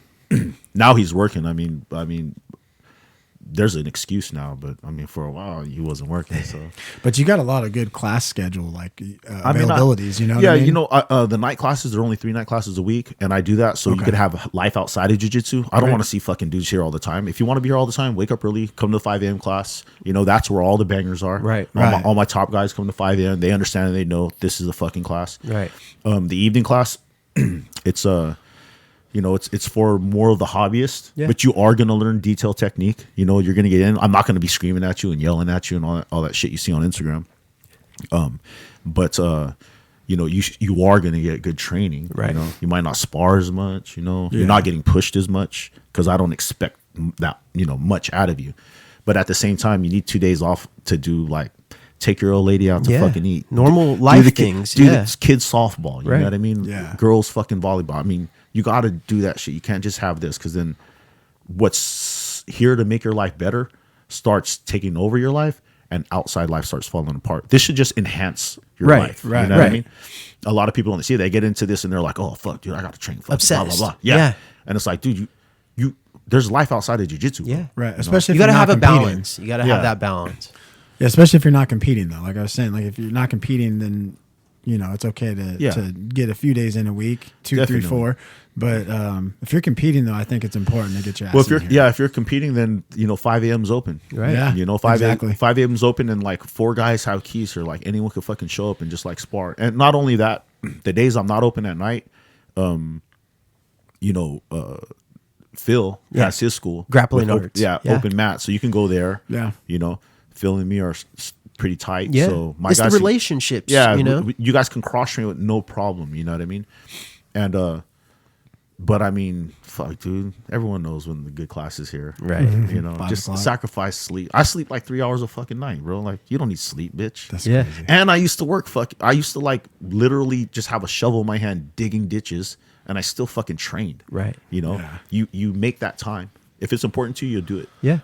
S4: now he's working. I mean, there's an excuse now, but I mean, for a while he wasn't working. So,
S3: But you got a lot of good class schedule, like availabilities. You know,
S4: yeah,
S3: what I mean?
S4: you know, the night classes are only 3 night classes a week, and I do that so you could have life outside of jiu-jitsu. I don't want to see fucking dudes here all the time. If you want to be here all the time, wake up early, come to the 5 a.m. class. You know, that's where all the bangers are.
S2: Right,
S4: All my top guys come to 5 a.m. They understand and they know this is a fucking class.
S2: Right.
S4: The evening class, it's you know, it's for more of the hobbyist, but you are going to learn detail technique. You know, you're going to get in. I'm not going to be screaming at you and yelling at you and all that shit you see on Instagram. But you know, you are going to get good training.
S2: Right.
S4: You know, you might not spar as much. You know, you're not getting pushed as much because I don't expect that, you know, much out of you. But at the same time, you need 2 days off to do like take your old lady out to fucking eat.
S2: Normal life things.
S4: Do the kids softball. You know what I mean?
S3: Yeah.
S4: Girls fucking volleyball. I mean, you got to do that shit. You can't just have this because then what's here to make your life better starts taking over your life and outside life starts falling apart. This should just enhance your life. You know what I mean? A lot of people don't see it. They get into this and they're like, oh, fuck, dude, I got to train. Fuck,
S2: Obsessed.
S4: blah, blah, blah. Yeah. And it's like, dude, you there's life outside of jiu-jitsu.
S2: Yeah.
S3: Right.
S4: You
S3: Especially
S2: You
S3: if
S2: got to
S3: you're
S2: have
S3: not
S2: a
S3: competing.
S2: balance. You got to have that balance.
S3: Yeah, especially if you're not competing though. Like I was saying, like if you're not competing, then you know it's okay to get a few days in a week, 2,
S4: Definitely.
S3: 3, 4. But if you're competing though, I think it's important to get your ass
S4: Well,
S3: in here.
S4: if you're competing, then you know 5 a.m.'s open.
S2: Right.
S3: Yeah.
S4: You know, 5
S3: exactly.
S4: 5 a.m.'s open, and like 4 guys have keys, or like anyone could fucking show up and just like spar. And not only that, the days I'm not open at night, you know, Phil has his school,
S2: Grappling
S4: with
S2: arts.
S4: open mat, so you can go there.
S3: Yeah.
S4: You know, Phil and me are pretty tight.
S2: Yeah.
S4: So my
S2: it's
S4: guys,
S2: the relationships.
S4: yeah,
S2: You know.
S4: you guys can cross train with no problem. You know what I mean? And but I mean, fuck, dude. Everyone knows when the good class is here,
S2: Right.
S4: You know,
S3: 5
S4: just
S3: o'clock.
S4: sacrifice sleep. I sleep like 3 hours a fucking night, bro. Like you don't need sleep, bitch.
S3: That's
S2: Yeah.
S3: crazy.
S4: And I used to work. I used to like literally just have a shovel in my hand digging ditches, and I still fucking trained.
S2: Right.
S4: You know, you make that time. If it's important to you, you'll do it.
S2: Yeah.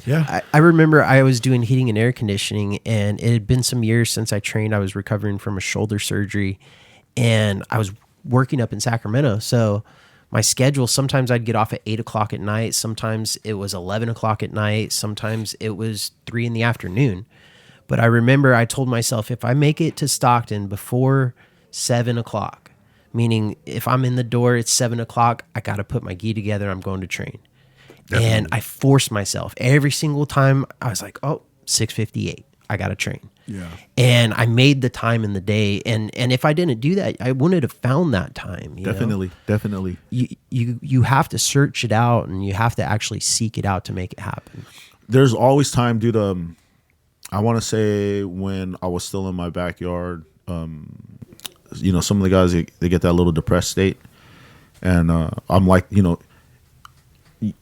S3: Yeah.
S2: I remember I was doing heating and air conditioning, and it had been some years since I trained. I was recovering from a shoulder surgery, and I was working up in Sacramento. So my schedule, sometimes I'd get off at 8 o'clock at night. Sometimes it was 11 o'clock at night. Sometimes it was 3 in the afternoon. But I remember I told myself, if I make it to Stockton before 7 o'clock, meaning if I'm in the door, it's 7 o'clock, I got to put my gi together. I'm going to train. Definitely. And I forced myself every single time. I was like, oh, 6:58, I got to train.
S3: Yeah.
S2: And I made the time in the day. And if I didn't do that, I wouldn't have found that time. You know?
S4: Definitely.
S2: You have to search it out, and you have to actually seek it out to make it happen.
S4: There's always time, dude. I want to say when I was still in my backyard, you know, some of the guys they get that little depressed state, and I'm like, you know,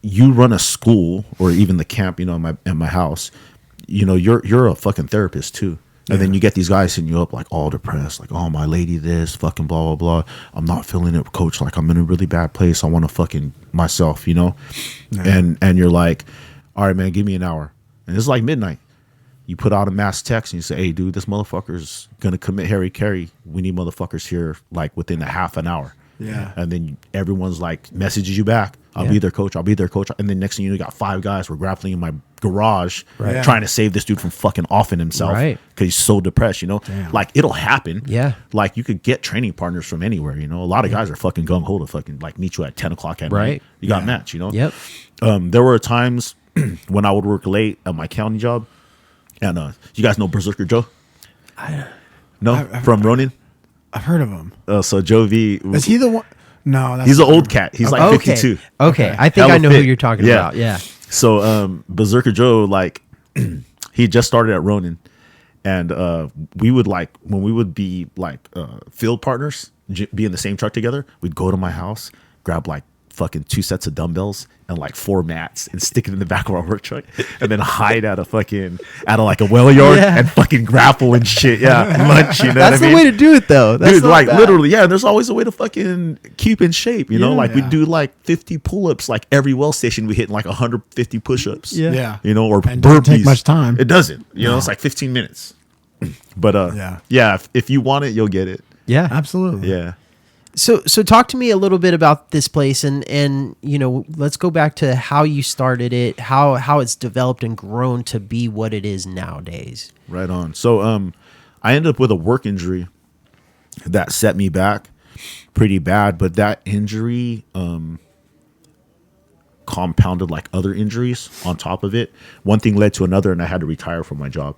S4: you run a school or even the camp, you know, in my house, you know, you're a fucking therapist too. And then you get these guys hitting you up like all depressed, like, oh, my lady this, fucking blah, blah, blah. I'm not feeling it, coach. Like, I'm in a really bad place. I want to fucking myself, you know? Yeah. And you're like, all right, man, give me an hour. And it's like midnight. You put out a mass text and you say, hey, dude, this motherfucker's going to commit Harry Carey. We need motherfuckers here like within a half an hour.
S3: Yeah.
S4: And then everyone's like messages you back. I'll be there, coach. I'll be there, coach. And then next thing you know, you got 5 guys were grappling in my garage trying to save this dude from fucking offing himself because he's so depressed, you know?
S3: Damn.
S4: Like, it'll happen.
S2: Yeah.
S4: Like, you could get training partners from anywhere, you know? A lot of guys are fucking gung-ho to fucking, like, meet you at 10 o'clock at night. You got match, you know?
S2: Yep.
S4: There were times when I would work late at my county job. And you guys know Berserker Joe? From Ronin?
S3: I've heard of him.
S4: So Joe V.
S3: Is he the one? No, that's
S4: He's an
S3: not
S4: old
S3: him.
S4: cat. He's like 52.
S2: Okay. I think
S4: Hella
S2: I know who
S4: fit.
S2: you're talking
S4: Yeah.
S2: about. Yeah.
S4: So Berserker Joe, like, he just started at Ronin. And we would, like, when we would be, like, field partners, be in the same truck together, we'd go to my house, grab, like, fucking 2 sets of dumbbells and like 4 mats and stick it in the back of our work truck and then hide at like a well yard and fucking grapple and shit. Yeah. Lunch, you know
S2: That's
S4: what I
S2: the
S4: mean?
S2: way to do it, though. That's
S4: Dude,
S2: not
S4: like
S2: bad.
S4: literally, yeah. And there's always a way to fucking keep in shape, you know?
S2: Yeah.
S4: Like we do like 50 pull-ups, like every well station we hit like 150 push-ups.
S2: Yeah.
S3: Yeah.
S4: You know, or
S3: And it
S4: burpees.
S3: doesn't take much time.
S4: It doesn't. You know, it's like 15 minutes. But yeah, if you want it, you'll get it.
S2: Yeah.
S3: Absolutely.
S4: Yeah.
S2: So talk to me a little bit about this place, and you know, let's go back to how you started it, how it's developed and grown to be what it is nowadays.
S4: Right on. So I ended up with a work injury that set me back pretty bad, but that injury compounded like other injuries on top of it. One thing led to another, and I had to retire from my job.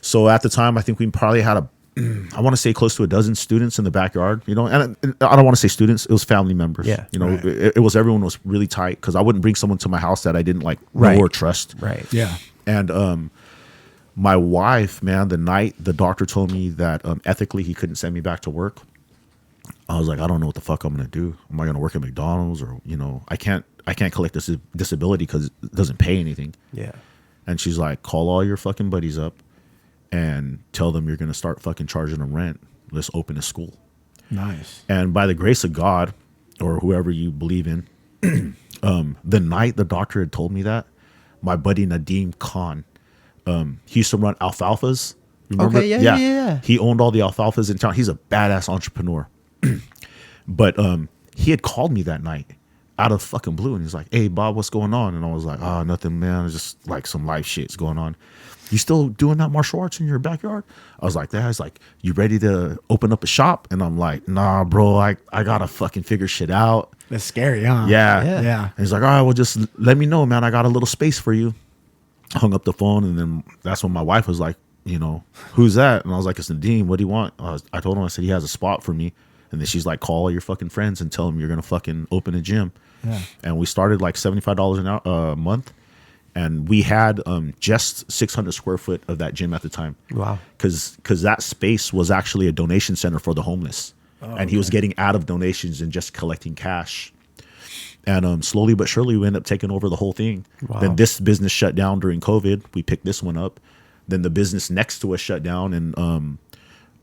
S4: So at the time, I think we probably had I want to say close to a dozen students in the backyard, you know, and I don't want to say students, it was family members.
S2: Yeah.
S4: You know,
S3: Right.
S4: it was, everyone was really tight because I wouldn't bring someone to my house that I didn't like
S2: Right.
S4: know or trust.
S2: Right.
S3: Yeah.
S4: And my wife, man, the night the doctor told me that ethically he couldn't send me back to work, I was like, I don't know what the fuck I'm gonna do. Am I gonna work at McDonald's, or you know, I can't collect this disability because it doesn't pay anything.
S2: Yeah.
S4: And she's like, call all your fucking buddies up and tell them you're gonna start fucking charging them rent. Let's open a school.
S3: Nice.
S4: And by the grace of God, or whoever you believe in, the night the doctor had told me that, my buddy Nadeem Khan, he used to run alfalfas. Remember?
S2: Okay, yeah.
S4: He owned all the alfalfas in town. He's a badass entrepreneur. But he had called me that night out of fucking blue, and he's like, "Hey, Bob, what's going on?" And I was like, "Oh, nothing, man. It's just like some life shit's going on." You still doing that martial arts in your backyard? I was like, that. He's like, you ready to open up a shop? And I'm like, nah, bro, I gotta fucking figure shit out.
S3: That's scary, huh?
S4: Yeah.
S3: Yeah.
S4: And he's like, all right, well, just let me know, man. I got a little space for you. Hung up the phone, and then that's when my wife was like, you know, who's that? And I was like, it's Nadeem. What do you want? I told him, I said, he has a spot for me. And then she's like, call all your fucking friends and tell them you're gonna fucking open a gym.
S3: Yeah.
S4: And we started like $75 a month. And we had just 600 square foot of that gym at the time.
S2: Wow.
S4: Because that space was actually a donation center for the homeless. And he was getting out of donations and just collecting cash. And slowly but surely, we ended up taking over the whole thing.
S2: Wow.
S4: Then this business shut down during COVID. We picked this one up. Then the business next to us shut down. And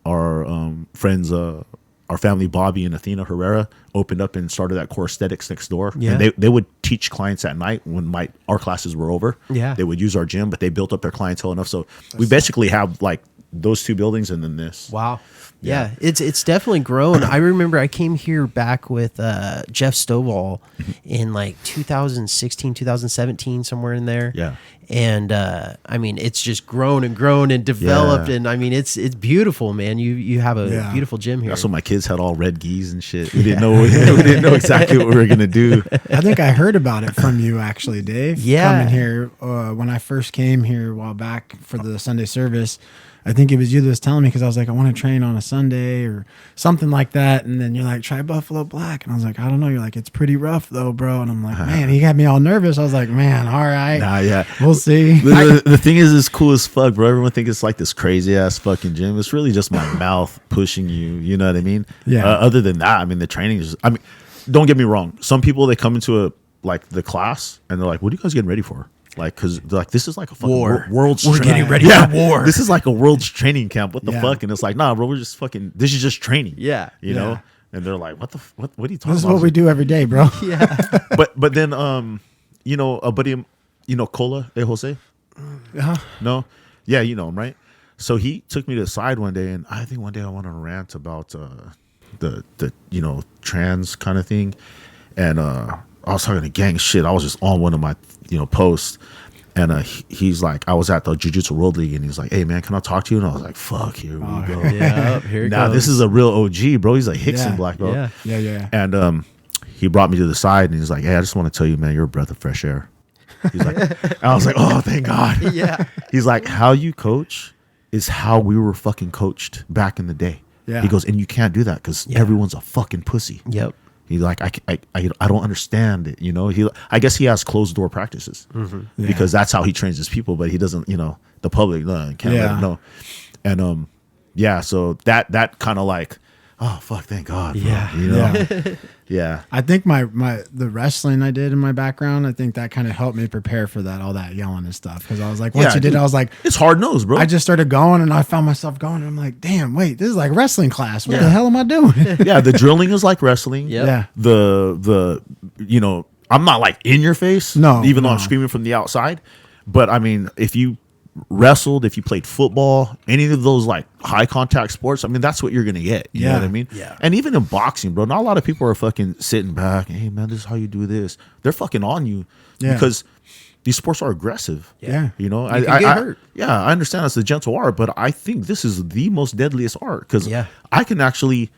S4: our friends, our family, Bobby and Athena Herrera, opened up and started that Core Aesthetics next door.
S2: Yeah.
S4: And they would teach clients at night when our classes were over.
S2: Yeah.
S4: They would use our gym, but they built up their clientele enough. So we basically have like those two buildings and then this.
S2: Wow. Yeah, it's definitely grown. I remember I came here back with Jeff Stovall in like 2016, 2017, somewhere in there.
S4: Yeah.
S2: And I mean, it's just grown and grown and developed,
S4: Yeah.
S2: and I mean, it's beautiful, man. You have a
S3: Yeah.
S2: beautiful gym here.
S4: That's when my kids had all red geese and shit. We didn't know we didn't know exactly what we were gonna do.
S3: I think I heard about it from you, actually, Dave.
S2: Yeah.
S3: Coming here when I first came here a while back for the Sunday service. I think it was you that was telling me, because I was like, I want to train on a Sunday or something like that. And then you're like, try Buffalo Black. And I was like, I don't know. You're like, it's pretty rough though, bro. And I'm like, man, he got me all nervous. I was like, man, all right.
S4: Nah, yeah.
S3: We'll see.
S4: The thing is, it's cool as fuck, bro. Everyone thinks it's like this crazy ass fucking gym. It's really just my mouth pushing you. You know what I mean?
S3: Yeah.
S4: Other than that, I mean, the training is. I mean, don't get me wrong. Some people, they come into the class and they're like, "What are you guys getting ready for?" Like, because like this is like a fucking
S2: War.
S4: world's
S2: We're
S4: training.
S2: getting ready for war.
S4: This is like a world's training camp. What the
S3: Yeah.
S4: fuck? And it's like, nah, bro. We're just fucking. This is just training.
S2: Yeah.
S4: You know.
S3: Yeah.
S4: And they're like, what are you talking
S3: This is
S4: about?
S3: what we do every day, bro.
S2: Yeah.
S4: But then you know, a buddy, you know, Cola, Jose.
S3: Uh-huh.
S4: No, yeah, you know him, right? So he took me to the side one day, and I think one day I went on a rant about the you know, trans kind of thing, and I was talking to gang shit. I was just on one of my, you know, posts, and he's like, I was at the Jiu-Jitsu World League, and he's like, hey man, can I talk to you? And I was like, fuck, here we go.
S2: Yeah. Here it
S4: Now
S2: goes.
S4: this is a real OG, bro. He's like Hickson
S3: Yeah.
S4: black belt.
S2: Yeah.
S3: Yeah.
S4: And he brought me to the side, and he's like, hey, I just want to tell you, man, you're a breath of fresh air. He's like, and I was like, oh, thank God.
S2: Yeah.
S4: He's like, how you coach is how we were fucking coached back in the day.
S3: Yeah.
S4: He goes, and you can't do that because everyone's a fucking pussy.
S2: Yep.
S4: He's like, I don't understand it. You know, I guess he has closed door practices because that's how he trains his people, but he doesn't, you know, the public can't let him know. And yeah, so that kind of like, oh fuck, thank God. Bro,
S2: Yeah.
S4: you know,
S3: Yeah.
S4: yeah.
S3: I think the wrestling I did in my background, I think that kind of helped me prepare for that, all that yelling and stuff. Because I was like, once
S4: Yeah,
S3: you did,
S4: dude.
S3: I was like,
S4: It's hard nosed, bro.
S3: I just started going, and I found myself going, and I'm like, damn, wait, this is like wrestling class. What the hell am I doing?
S4: yeah, the drilling is like wrestling.
S2: Yep.
S3: Yeah.
S4: The you know, I'm not like in your face.
S3: No,
S4: even though I'm
S3: no.
S4: screaming from the outside. But I mean, if you wrestled, if you played football, any of those like high contact sports, I mean, that's what you're gonna get. You know what I mean?
S2: Yeah.
S4: And even in boxing, bro, not a lot of people are fucking sitting back. Hey man, this is how you do this. They're fucking on you because these sports are aggressive.
S3: Yeah.
S4: You know,
S2: You can get hurt.
S4: Yeah, I understand it's a gentle art, but I think this is the most deadliest art because I can actually,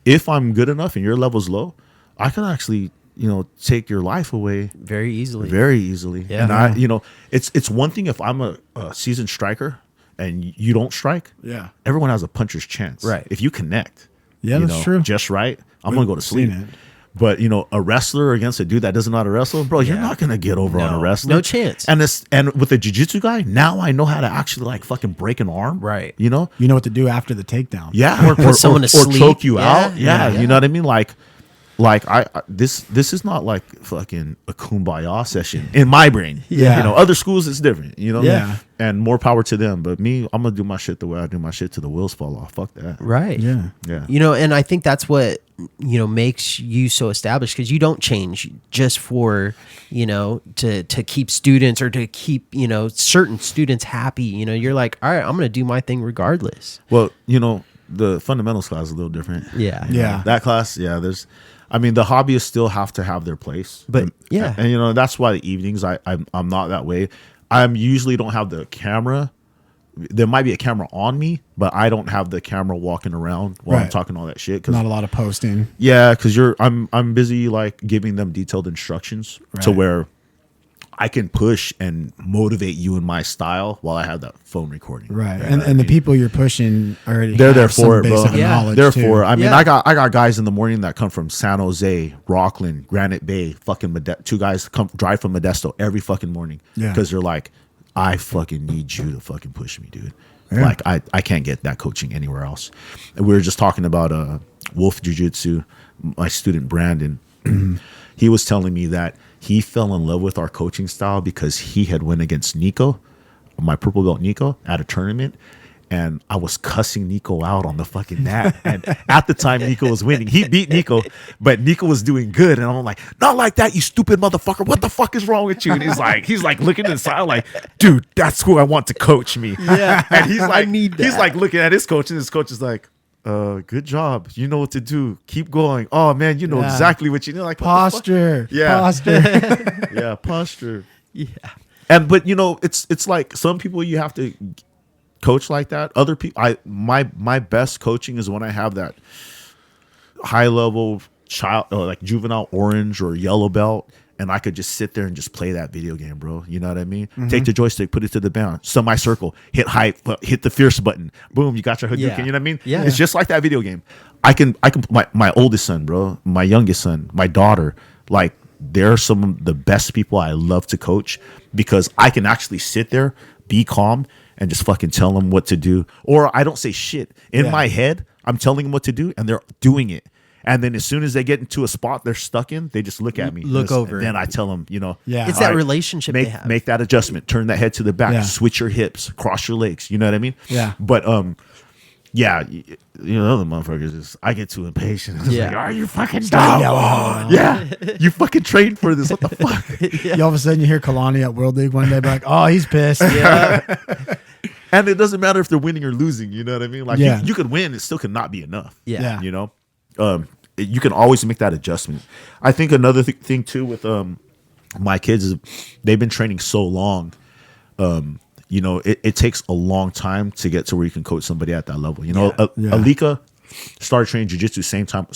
S4: if I'm good enough and your level's low, I can actually, you know, take your life away
S2: very easily.
S4: very easily.
S2: Yeah.
S4: And I, you know, it's one thing if I'm a seasoned striker and you don't strike.
S3: Yeah.
S4: Everyone has a puncher's chance.
S2: Right.
S4: If you connect,
S3: Yeah,
S4: you
S3: that's
S4: know,
S3: true.
S4: just right, I'm gonna go to sleep.
S3: seen it.
S4: But you know, a wrestler against a dude that doesn't know how to wrestle, bro, you're not gonna get over on a wrestler.
S2: No chance.
S4: And with a jiu-jitsu guy, now I know how to actually like fucking break an arm.
S2: Right.
S4: You know?
S3: You know what to do after the takedown.
S4: Yeah.
S2: Or put someone to sleep.
S4: choke you
S2: Yeah,
S4: out. Yeah.
S2: yeah.
S4: You know what I mean? Like this is not like fucking a kumbaya session in my brain.
S3: Yeah.
S4: You know, other schools it's different, you know?
S3: Yeah.
S4: And more power to them. But me, I'm gonna do my shit the way I do my shit till the wheels fall off. Fuck that.
S2: Right.
S3: Yeah.
S4: Yeah.
S2: You know, and I think that's what, you know, makes you so established because you don't change just for, you know, to keep students or to keep, you know, certain students happy. You know, you're like, all right, I'm going to do my thing regardless.
S4: Well, you know, the fundamentals class is a little different.
S2: Yeah.
S3: Yeah.
S4: That class, I mean, the hobbyists still have to have their place.
S2: But, yeah.
S4: And you know, that's why the evenings I'm not that way. I'm usually don't have the camera. There might be a camera on me, but I don't have the camera walking around while I'm
S3: Right.
S4: talking all that shit.
S3: Not a lot of posting.
S4: Yeah, because I'm busy like giving them detailed instructions to
S3: Right.
S4: where I can push and motivate you in my style while I have that phone recording.
S3: Right.
S4: You know
S3: And
S4: what I
S3: and the
S4: mean?
S3: people you're pushing already
S4: They're
S3: have
S4: there
S3: some
S4: for it, bro.
S3: basic
S2: Yeah.
S3: knowledge
S4: Therefore,
S3: too.
S4: I mean,
S2: Yeah.
S4: I got guys in the morning that come from San Jose, Rockland, Granite Bay, fucking two guys come drive from Modesto every fucking morning.
S3: Yeah.
S4: Because they're like, I fucking need you to fucking push me, dude.
S3: Yeah.
S4: Like I can't get that coaching anywhere else. And we were just talking about Wolf Jiu-Jitsu, my student Brandon. He was telling me that he fell in love with our coaching style because he had went against Nico, my purple belt Nico, at a tournament. And I was cussing Nico out on the fucking mat. And at the time, Nico was winning. He beat Nico, but Nico was doing good. And I'm like, not like that, you stupid motherfucker. What the fuck is wrong with you? And he's like looking inside, like, dude, that's who I want to coach me.
S2: Yeah.
S4: And he's like,
S2: need
S4: he's
S2: that.
S4: like looking at his coach, and his coach is like, good job. You know what to do. Keep going. Oh man, you know
S3: Yeah.
S4: exactly what you need. Like, what the fuck?
S3: Posture.
S4: Yeah.
S3: Posture.
S4: Yeah, posture.
S2: Yeah.
S4: And but you know, it's like some people you have to coach like that. Other people, my best coaching is when I have that high level child or like juvenile orange or yellow belt, and I could just sit there and just play that video game, bro. You know what I mean? Take the joystick, put it to the bound, semicircle, hit hype, hit the fierce button, boom, you got your Hadouken.
S2: Yeah.
S4: You know what I mean?
S2: Yeah.
S4: It's just like that video game. I can my oldest son, bro, my youngest son, my daughter, like they're some of the best people I love to coach because I can actually sit there, be calm, and just fucking tell them what to do. Or I don't say shit. In my head, I'm telling them what to do, and they're doing it. And then as soon as they get into a spot they're stuck in, they just look at me.
S2: Look over
S4: And then
S2: it.
S4: I tell them, you know.
S3: Yeah.
S2: It's
S4: all
S2: that relationship
S4: make,
S2: they have.
S4: Make that adjustment. Turn that head to the back.
S3: Yeah.
S4: Switch your hips. Cross your legs. You know what I mean?
S3: Yeah.
S4: But yeah, you know, other motherfuckers is I get too impatient. It's
S2: Yeah.
S4: like, are you fucking dumb? Yeah. You fucking trained for this. What the fuck?
S3: You all of a sudden you hear Kalani at World League one day, be like, oh, he's pissed.
S2: Yeah.
S4: And it doesn't matter if they're winning or losing. You know what I mean? Like
S3: Yeah.
S4: you could win, it still could not be enough.
S2: Yeah.
S3: Yeah.
S4: You know, you can always make that adjustment. I think another thing too with my kids is they've been training so long. You know, it takes a long time to get to where you can coach somebody at that level. You know,
S3: Yeah.
S4: Alika started training jiu-jitsu same time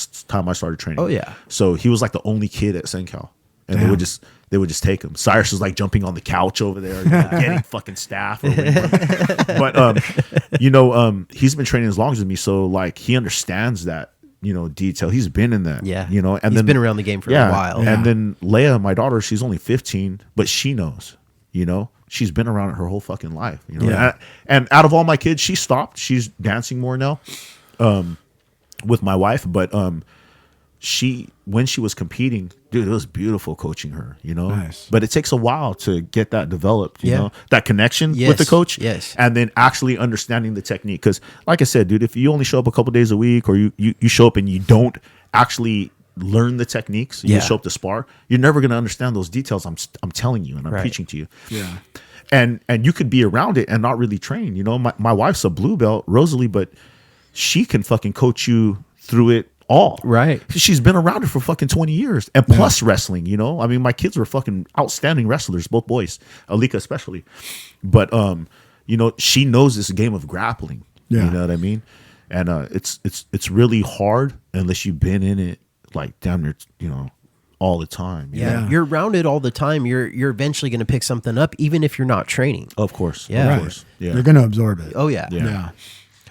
S4: I started training.
S2: Oh, yeah.
S4: So he was like the only kid at Sencal. And
S3: Damn.
S4: they would just take him. Cyrus was like jumping on the couch over there, you know, getting fucking staff. Or whatever. But you know, he's been training as long as me, so like he understands that, you know, detail. He's been in that.
S2: Yeah.
S4: You know, and
S2: He's
S4: then
S2: been around the game for a while.
S3: Yeah.
S4: And then Leia, my daughter, she's only 15, but she knows, you know. She's been around it her whole fucking life. You know?
S3: Yeah.
S4: And out of all my kids, she stopped. She's dancing more now with my wife. But when she was competing, dude, it was beautiful coaching her, you know.
S3: Nice.
S4: But it takes a while to get that developed, you
S2: Yeah.
S4: know, that connection with
S2: Yes,
S4: the coach.
S2: yes.
S4: And then actually understanding the technique. Because like I said, dude, if you only show up a couple days a week or you show up and you don't actually learn the techniques, you
S2: Yeah.
S4: show up to spar, you're never going to understand those details I'm telling you and I'm
S2: Right.
S4: preaching to you.
S3: Yeah.
S4: and you could be around it and not really train. You know, my wife's a blue belt, Rosalie, but she can fucking coach you through it all.
S2: Right.
S4: She's been around it for fucking 20 years and plus wrestling, you know? I mean, my kids were fucking outstanding wrestlers, both boys, Alika especially. But, you know, she knows this game of grappling.
S3: Yeah.
S4: You know what I mean? And it's really hard unless you've been in it like damn near, you know, all the time.
S2: Yeah. You're around it all the time. You're eventually going to pick something up, even if you're not training.
S4: Of course.
S2: Yeah.
S4: Of course. Yeah.
S3: You're going to absorb it.
S2: Oh, yeah.
S3: Yeah.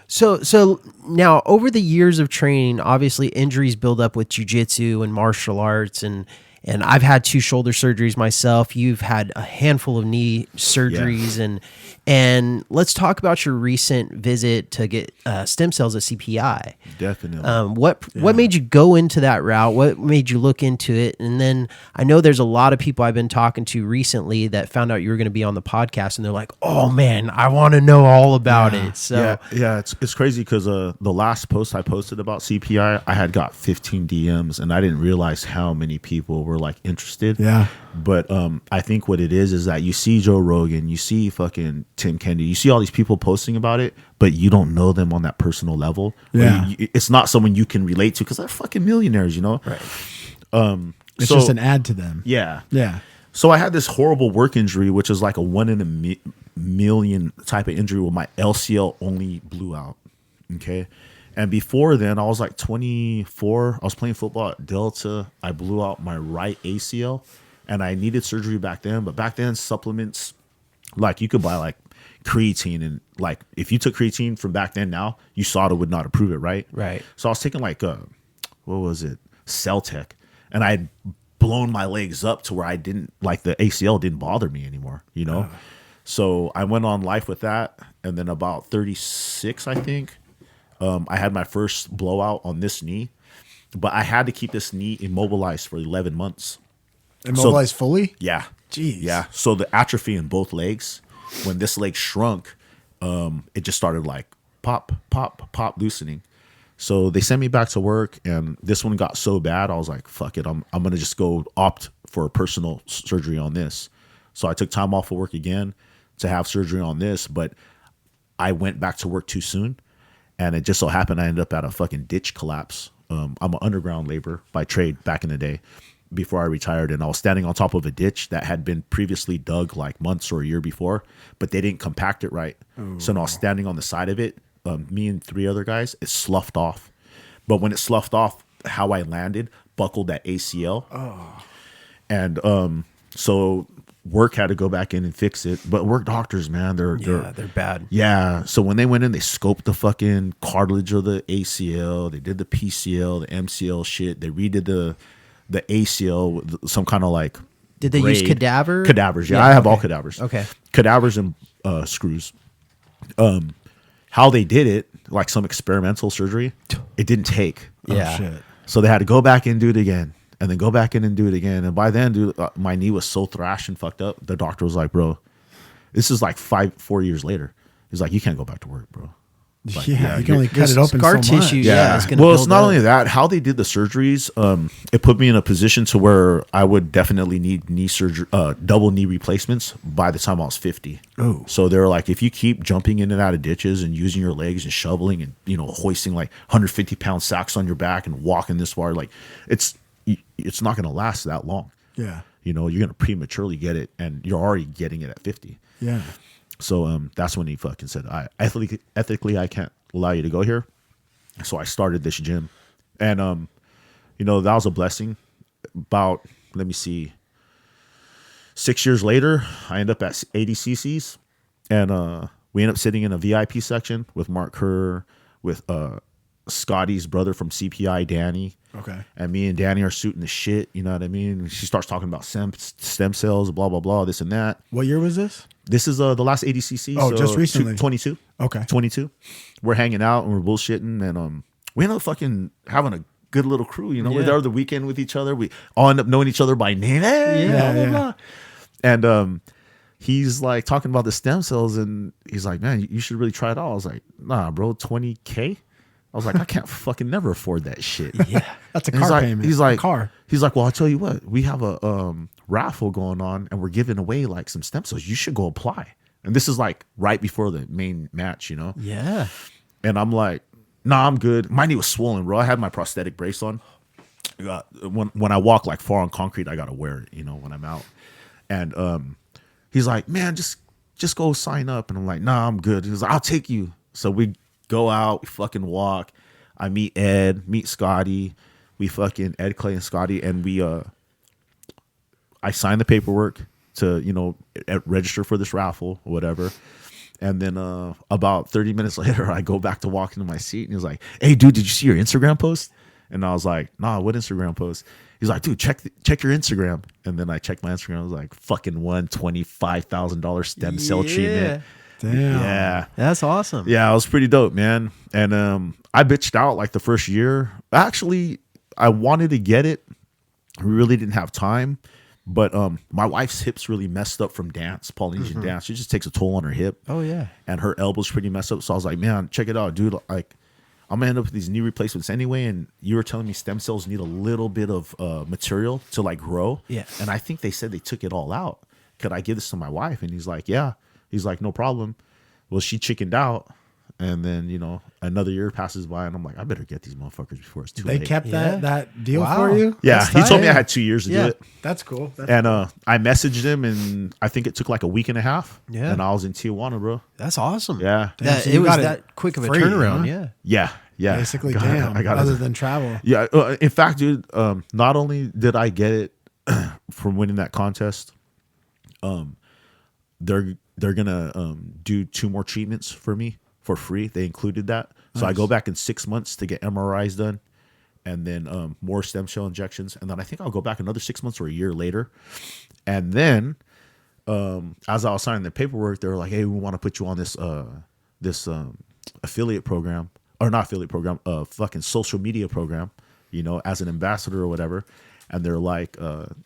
S2: So now over the years of training, obviously injuries build up with jiu-jitsu and martial arts, and I've had 2 shoulder surgeries myself. You've had a handful of knee surgeries, and let's talk about your recent visit to get stem cells at CPI.
S4: Definitely.
S2: What made you go into that route? What made you look into it? And then I know there's a lot of people I've been talking to recently that found out you were going to be on the podcast, and they're like, "Oh man, I want to know all about it." So
S4: yeah, it's crazy because the last post I posted about CPI, I had got 15 DMs, and I didn't realize how many people were like interested.
S3: Yeah.
S4: But I think what it is that you see Joe Rogan, you see fucking Tim Kennedy, you see all these people posting about it, but you don't know them on that personal level.
S3: Yeah.
S4: It's not someone you can relate to because they're fucking millionaires, you know?
S2: right.
S3: It's just an ad to them.
S4: Yeah.
S3: Yeah.
S4: So I had this horrible work injury, which is like a 1 in a million type of injury where my LCL only blew out. Okay. And before then, I was like 24. I was playing football at Delta. I blew out my right ACL, and I needed surgery back then. But back then, supplements, like you could buy like creatine, and like if you took creatine from back then, now USADA would not approve it, right?
S2: Right.
S4: So I was taking like what was it, Celtec, and I had blown my legs up to where I didn't like the ACL didn't bother me anymore, you know. So I went on life with that, and then about 36, I think. I had my first blowout on this knee, but I had to keep this knee immobilized for 11 months.
S3: Immobilized fully?
S4: Yeah.
S3: Jeez.
S4: Yeah. So the atrophy in both legs, when this leg shrunk, it just started like pop, pop, pop, loosening. So they sent me back to work, and this one got so bad, I was like, fuck it. I'm going to just go opt for a personal surgery on this. So I took time off of work again to have surgery on this, but I went back to work too soon. And it just so happened I ended up at a fucking ditch collapse. I'm an underground laborer by trade back in the day before I retired. And I was standing on top of a ditch that had been previously dug like months or a year before, but they didn't compact it right. So when I was standing on the side of it, me and 3 other guys, it sloughed off. But when it sloughed off, how I landed buckled that ACL. And so work had to go back in and fix it. But work doctors, man, they're
S2: bad.
S4: Yeah. So when they went in, they scoped the fucking cartilage of the ACL. They did the PCL, the MCL shit. They redid the ACL with some kind of like.
S2: Did they use cadaver?
S4: Cadavers. Yeah, I have all cadavers.
S2: Okay.
S4: Cadavers and screws. How they did it, like some experimental surgery, it didn't take.
S2: Yeah.
S3: Oh, shit.
S4: So they had to go back and do it again. And then go back in and do it again. And by then, dude, my knee was so thrashed and fucked up. The doctor was like, bro, this is like 4 years later. He's like, you can't go back to work, bro. Like,
S3: You can only cut it open
S2: scar
S3: so much.
S2: tissue.
S4: Yeah.
S2: It's gonna
S4: Well, it's
S2: build
S4: not
S2: up.
S4: only that, how they did the surgeries, it put me in a position to where I would definitely need knee surgery, double knee replacements by the time I was 50.
S3: Oh.
S4: So they were like, if you keep jumping in and out of ditches and using your legs and shoveling and, you know, hoisting like 150-pound sacks on your back and walking this far, like it's not going to last that long.
S3: Yeah.
S4: You know, you're going to prematurely get it, and you're already getting it at 50.
S3: Yeah.
S4: So that's when he fucking said, ethically, I can't allow you to go here. So I started this gym. And, you know, that was a blessing. About, let me see, 6 years later, I end up at 80 cc's. And we end up sitting in a VIP section with Mark Kerr, with Scotty's brother from CPI, Danny.
S3: Okay.
S4: And me and Danny are shooting the shit, you know what I mean? She starts talking about stem cells, blah, blah, blah, this and that.
S3: What year was this?
S4: This is the last ADCC.
S3: Oh, just recently.
S4: 22.
S3: Okay.
S4: 22. We're hanging out and we're bullshitting, and we end up fucking having a good little crew, you know? We're
S2: Yeah.
S4: there the weekend with each other. We all end up knowing each other by name. Hey,
S2: Yeah,
S4: blah, blah,
S3: yeah.
S4: blah. And he's like talking about the stem cells, and he's like, man, you should really try it out. I was like, nah, bro, 20K? I was like, I can't fucking never afford that shit.
S2: Yeah.
S3: That's a
S4: And
S3: car payment.
S4: He's like,
S3: a car.
S4: He's like, well, I'll tell you what, we have a raffle going on, and we're giving away like some stem cells. You should go apply. And this is like right before the main match, you know?
S2: Yeah.
S4: And I'm like, nah, I'm good. My knee was swollen, bro. I had my prosthetic brace on. When I walk like far on concrete, I gotta wear it, you know, when I'm out. And he's like, man, just go sign up. And I'm like, nah, I'm good. He's like, I'll take you. So we go out, we fucking walk. I meet Ed, meet Scotty. We fucking Ed, Clay, and Scotty, and I signed the paperwork to, you know, register for this raffle or whatever. And then about 30 minutes later, I go back to walk into my seat, and he's like, hey, dude, did you see your Instagram post? And I was like, nah, what Instagram post? He's like, dude, check your Instagram. And then I checked my Instagram. I was like, fucking won $25,000 stem cell treatment.
S3: Damn.
S4: Yeah.
S2: That's awesome.
S4: Yeah, it was pretty dope, man. And I bitched out like the first year. Actually, I wanted to get it. I really didn't have time. But my wife's hips really messed up from dance, Polynesian dance. It just takes a toll on her hip.
S2: Oh, yeah.
S4: And her elbow's pretty messed up. So I was like, man, check it out, dude. Like, I'm gonna end up with these knee replacements anyway. And you were telling me stem cells need a little bit of material to like grow.
S2: Yeah.
S4: And I think they said they took it all out. Could I give this to my wife? And he's like, yeah. He's like, no problem. Well, she chickened out. And then, you know, another year passes by, and I'm like, I better get these motherfuckers before it's too
S3: They
S4: late.
S3: kept
S2: Yeah.
S3: that deal
S2: Wow.
S3: for you?
S4: Yeah,
S3: That's
S4: he told me
S3: tight.
S4: I had 2 years to
S2: Yeah.
S4: do it.
S3: That's cool.
S4: And I messaged him, and I think it took like a week and a half.
S2: Yeah.
S4: And I was in Tijuana, bro.
S2: That's awesome.
S4: Yeah.
S3: Damn,
S2: That,
S3: so
S2: it
S3: you
S2: was
S3: got it
S2: that quick of a
S3: free,
S2: turnaround.
S3: huh?
S2: Yeah.
S4: Yeah. Yeah.
S3: Basically,
S4: I got
S3: other
S4: it.
S3: than travel.
S4: Yeah. In fact, dude, not only did I get it from winning that contest, they're gonna do 2 more treatments for me for free. They included that. So I go back in 6 months to get MRIs done, and then more stem cell injections, and then I think I'll go back another 6 months or a year later. And then as I was signing the paperwork, they were like, hey, we want to put you on this affiliate program, or not affiliate program, fucking social media program, you know, as an ambassador or whatever. And they're like,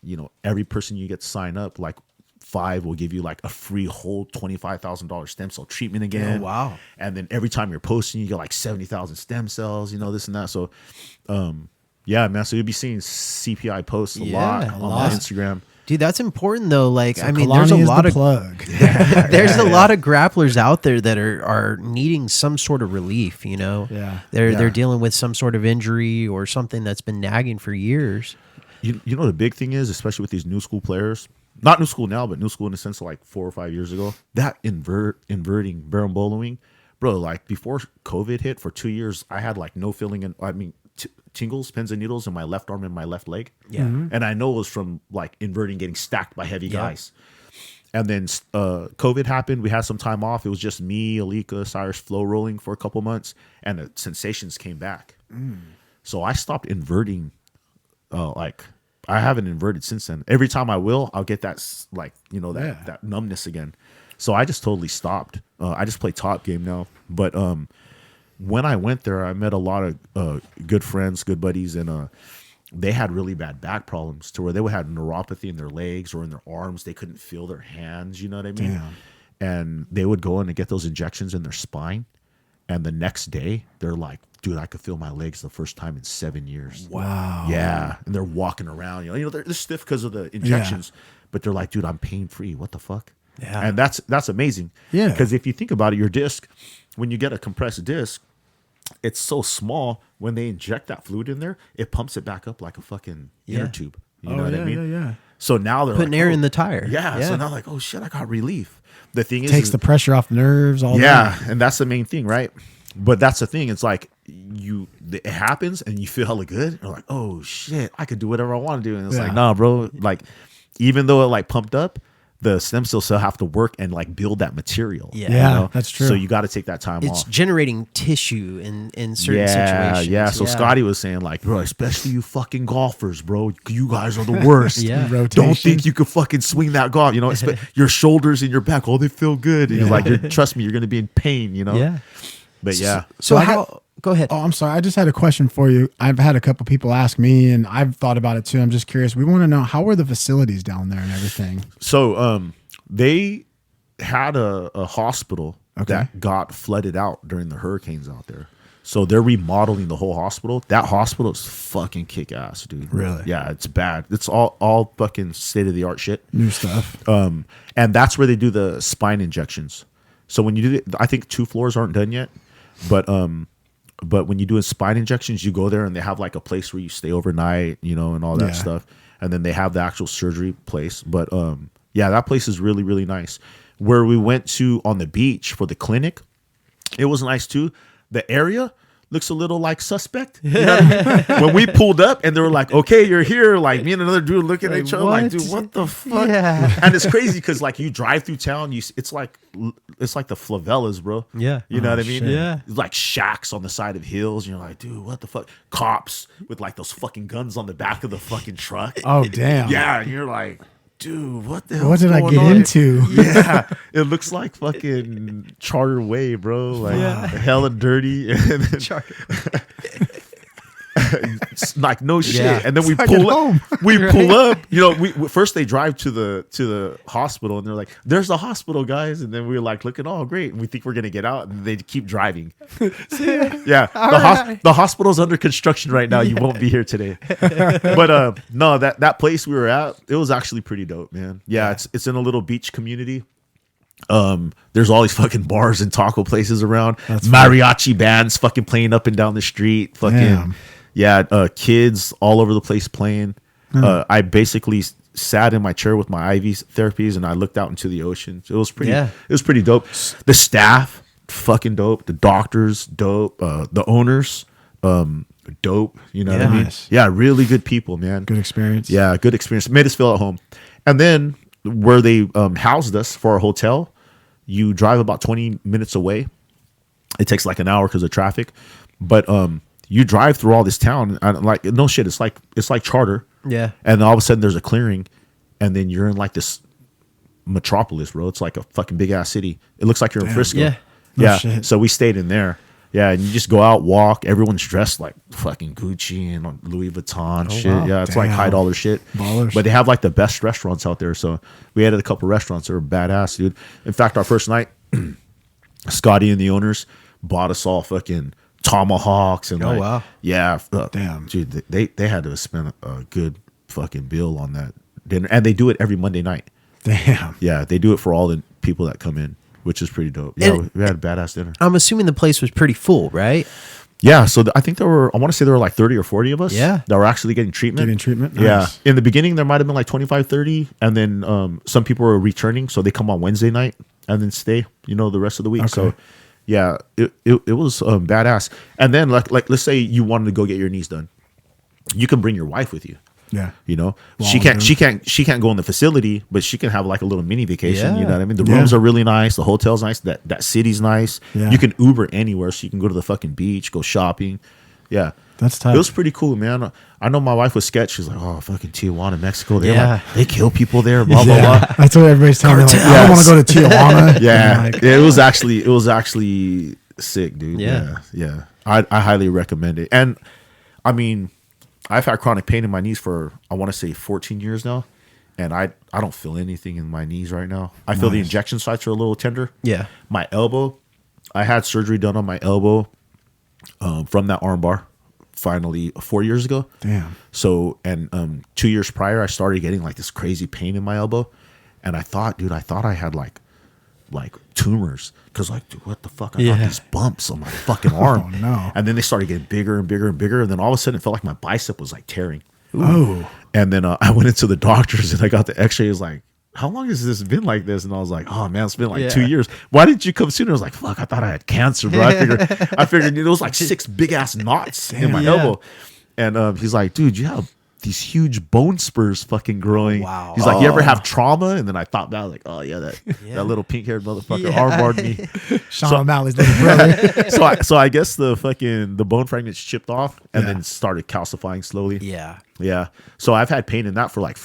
S4: you know, every person you get to sign up, like 5 will give you like a free whole $25,000 stem cell treatment again.
S2: Oh, wow.
S4: And then every time you're posting, you get like 70,000 stem cells, you know, this and that. So, yeah, man. So you'll be seeing CPI posts a lot on my Instagram.
S2: Dude, that's important though. Like,
S3: So
S2: I mean,
S3: Kalani
S2: there's a
S3: is
S2: lot
S3: the
S2: of
S3: plug.
S2: there's a lot of grapplers out there that are needing some sort of relief. You know,
S3: Yeah.
S2: they're dealing with some sort of injury or something that's been nagging for years.
S4: You know, the big thing is, especially with these new school players, not new school now, but new school in the sense of like 4 or 5 years ago, that inverting baramboloing, bro, like before COVID hit for 2 years, I had like no feeling tingles, pins and needles in my left arm and my left leg.
S2: Yeah.
S4: And I know it was from like inverting, getting stacked by heavy guys. And then COVID happened. We had some time off. It was just me, Alika, Cyrus, flow rolling for a couple months, and the sensations came back. So I stopped inverting. Like I haven't inverted since then. Every time I will, I'll get that like, you know, that numbness again. So I just totally stopped. I just play top game now. But when I went there, I met a lot of good friends, good buddies, and they had really bad back problems to where they would have neuropathy in their legs or in their arms. They couldn't feel their hands. You know what I mean?
S3: Damn.
S4: And they would go in and get those injections in their spine. And the next day, they're like, dude, I could feel my legs the first time in 7 years.
S3: Wow.
S4: Yeah. And they're walking around. You know, they're stiff because of the injections. But they're like, dude, I'm pain-free. What the fuck?
S2: Yeah.
S4: And that's amazing.
S3: Yeah.
S4: Because if you think about it, your disc, when you get a compressed disc, it's so small. When they inject that fluid in there, it pumps it back up like a fucking inner tube. You know what I mean?
S3: Yeah.
S4: So now they're
S2: Putting
S4: like,
S2: air
S4: oh,
S2: in the tire.
S4: Yeah. So now like, oh shit, I got relief. The thing
S3: Takes
S4: is
S3: the pressure off nerves, all
S4: yeah,
S3: that.
S4: and that's the main thing, right? But that's the thing. It's like it happens and you feel hella good. You're like, oh shit, I could do whatever I want to do. And it's like, nah, bro. Like, even though it like pumped up, the stem cells still have to work and like build that material.
S2: Yeah.
S4: you
S3: Yeah,
S4: know?
S3: that's true.
S4: So you got to take that time
S2: It's
S4: off.
S2: generating tissue in certain situations.
S4: Yeah. So Scotty was saying like, bro, especially you fucking golfers, bro. You guys are the worst.
S2: Yeah.
S3: Rotation.
S4: Don't think you could fucking swing that golf. You know, your shoulders and your back, oh, they feel good. And he's like, trust me, you're going to be in pain, you know?
S2: Yeah.
S4: But yeah.
S2: So
S3: I
S2: how?
S3: got-
S2: Go ahead.
S3: Oh, I'm sorry. I just had a question for you. I've had a couple people ask me, and I've thought about it too. I'm just curious. We want to know, how are the facilities down there and everything?
S4: So they had a hospital
S3: Okay.
S4: that got flooded out during the hurricanes out there. So they're remodeling the whole hospital. That hospital is fucking kick ass, dude.
S3: Really?
S4: Yeah, it's bad. It's all fucking state of the art shit.
S3: New stuff.
S4: And that's where they do the spine injections. So when you do I think 2 floors aren't done yet, but when you do spine injections, you go there and they have like a place where you stay overnight, you know, and all that stuff. And then they have the actual surgery place. But yeah, that place is really, really nice. Where we went to on the beach for the clinic, it was nice too. The area looks a little like suspect. You know what I mean? When we pulled up and they were like, okay, you're here. Like me and another dude looking at each other like, dude, what the fuck?
S2: Yeah.
S4: And it's crazy because like you drive through town, it's like the favelas, bro.
S2: Yeah.
S4: You know what I mean?
S3: shit.
S2: Yeah.
S4: It's like shacks on the side of hills. And you're like, dude, what the fuck? Cops with like those fucking guns on the back of the fucking truck.
S3: Oh, damn.
S4: Yeah. And you're like, dude, what the hell?
S3: What did I get into?
S4: Yeah, it looks like fucking Charter Way, bro. Like hella dirty, and then it's like no shit.
S2: Yeah.
S4: And then we
S3: It's like
S4: pull
S3: at
S4: up.
S3: home.
S4: We pull up. You know, we first they drive to the hospital, and they're like, "There's the hospital, guys." And then we're like, "Looking, oh great," and we think we're gonna get out, and they keep driving. Yeah, the hospital's under construction right now. You won't be here today. But no, that place we were at, it was actually pretty dope, man. Yeah, it's in a little beach community. There's all these fucking bars and taco places around. Mariachi bands fucking playing up and down the street. Fucking
S3: Damn.
S4: yeah, kids all over the place playing. I basically sat in my chair with my IV therapies and I looked out into the ocean. It was pretty.
S2: Yeah.
S4: It was pretty dope. The staff, fucking dope. The doctors, dope. The owners, dope. You know what I mean?
S3: Nice.
S4: Yeah, really good people, man.
S3: Good experience.
S4: Yeah, good experience. Made us feel at home. And then where they housed us for our hotel, you drive about 20 minutes away. It takes like an hour because of traffic, but you drive through all this town and like no shit. It's like charter.
S2: Yeah.
S4: And all of a sudden there's a clearing, and then you're in like this metropolis, bro. It's like a fucking big ass city. It looks like you're in Frisco.
S2: Yeah.
S3: No
S4: Yeah.
S3: shit.
S4: So we stayed in there. Yeah, and you just go out, walk. Everyone's dressed like fucking Gucci and Louis Vuitton shit.
S2: wow.
S4: Yeah, it's like
S3: Damn.
S4: high dollar shit.
S3: Ballers.
S4: But they have like the best restaurants out there. So we ate at a couple restaurants that were badass, dude. In fact, our first night, Scotty and the owners bought us all fucking tomahawks and
S2: Oh,
S4: like,
S2: wow.
S4: yeah,
S3: Damn.
S4: dude, they had to spend a good fucking bill on that dinner, and they do it every Monday night.
S3: Damn.
S4: Yeah, they do it for all the people that come in, which is pretty dope. Yeah,
S2: And-
S4: we had a badass dinner.
S2: I'm assuming the place was pretty full, right?
S4: Yeah, so I think I want to say there were like 30 or 40 of us
S2: Yeah.
S4: that were actually getting treatment.
S3: Getting treatment?
S4: Yeah.
S3: Nice.
S4: In the beginning, there might have been like 25, 30. And then some people were returning. So they come on Wednesday night and then stay, the rest of the week.
S3: Okay.
S4: So yeah, it was badass. And then like let's say you wanted to go get your knees done. You can bring your wife with you.
S3: Yeah.
S4: She can't go in the facility, but she can have like a little mini vacation. You
S2: Yeah.
S4: know what I mean? The
S3: Yeah.
S4: rooms are really nice. The hotel's nice. That city's nice.
S3: Yeah.
S4: You can Uber anywhere, so you can go to the fucking beach, go shopping. Yeah,
S3: That's tight.
S4: It was pretty cool, man. I know my wife was sketched. She's like, "Oh, fucking Tijuana, Mexico.
S2: Yeah.
S4: They kill people there." Blah blah blah.
S3: That's what everybody's telling me. Like, I don't want to go to Tijuana.
S4: Yeah,
S3: I'm like,
S4: it was actually sick, dude.
S2: Yeah.
S4: Yeah. I highly recommend it. And I mean, I've had chronic pain in my knees for I want to say 14 years now, and I don't feel anything in my knees right now. I feel the
S3: Nice.
S4: injection sites are a little tender.
S2: Yeah.
S4: My elbow, I had surgery done on my elbow from that arm bar. Finally, 4 years ago.
S3: Damn.
S4: So, and 2 years prior, I started getting like this crazy pain in my elbow, and I thought I had like tumors, because like, dude, what the fuck? I got
S2: Yeah.
S4: these bumps on my fucking arm.
S3: Oh, no.
S4: And then they started getting bigger and bigger and bigger, and then all of a sudden it felt like my bicep was like tearing.
S3: Oh.
S4: And then I went into the doctors and I got the X-ray. It was like, how long has this been like this? And I was like, oh man, it's been like 2
S2: Yeah.
S4: years. Why didn't you come sooner? I was like, fuck, I thought I had cancer, bro. I figured there was like 6 big ass knots in my
S2: Yeah.
S4: elbow. And he's like, dude, you have these huge bone spurs fucking growing.
S2: Wow.
S4: He's like, you ever have trauma? And then I thought back, like, oh yeah, that little pink haired motherfucker
S2: Yeah.
S4: armbarred me.
S3: Sean O'Malley's little brother.
S4: So I guess the bone fragments chipped off and then started calcifying slowly.
S2: Yeah.
S4: Yeah. So I've had pain in that for like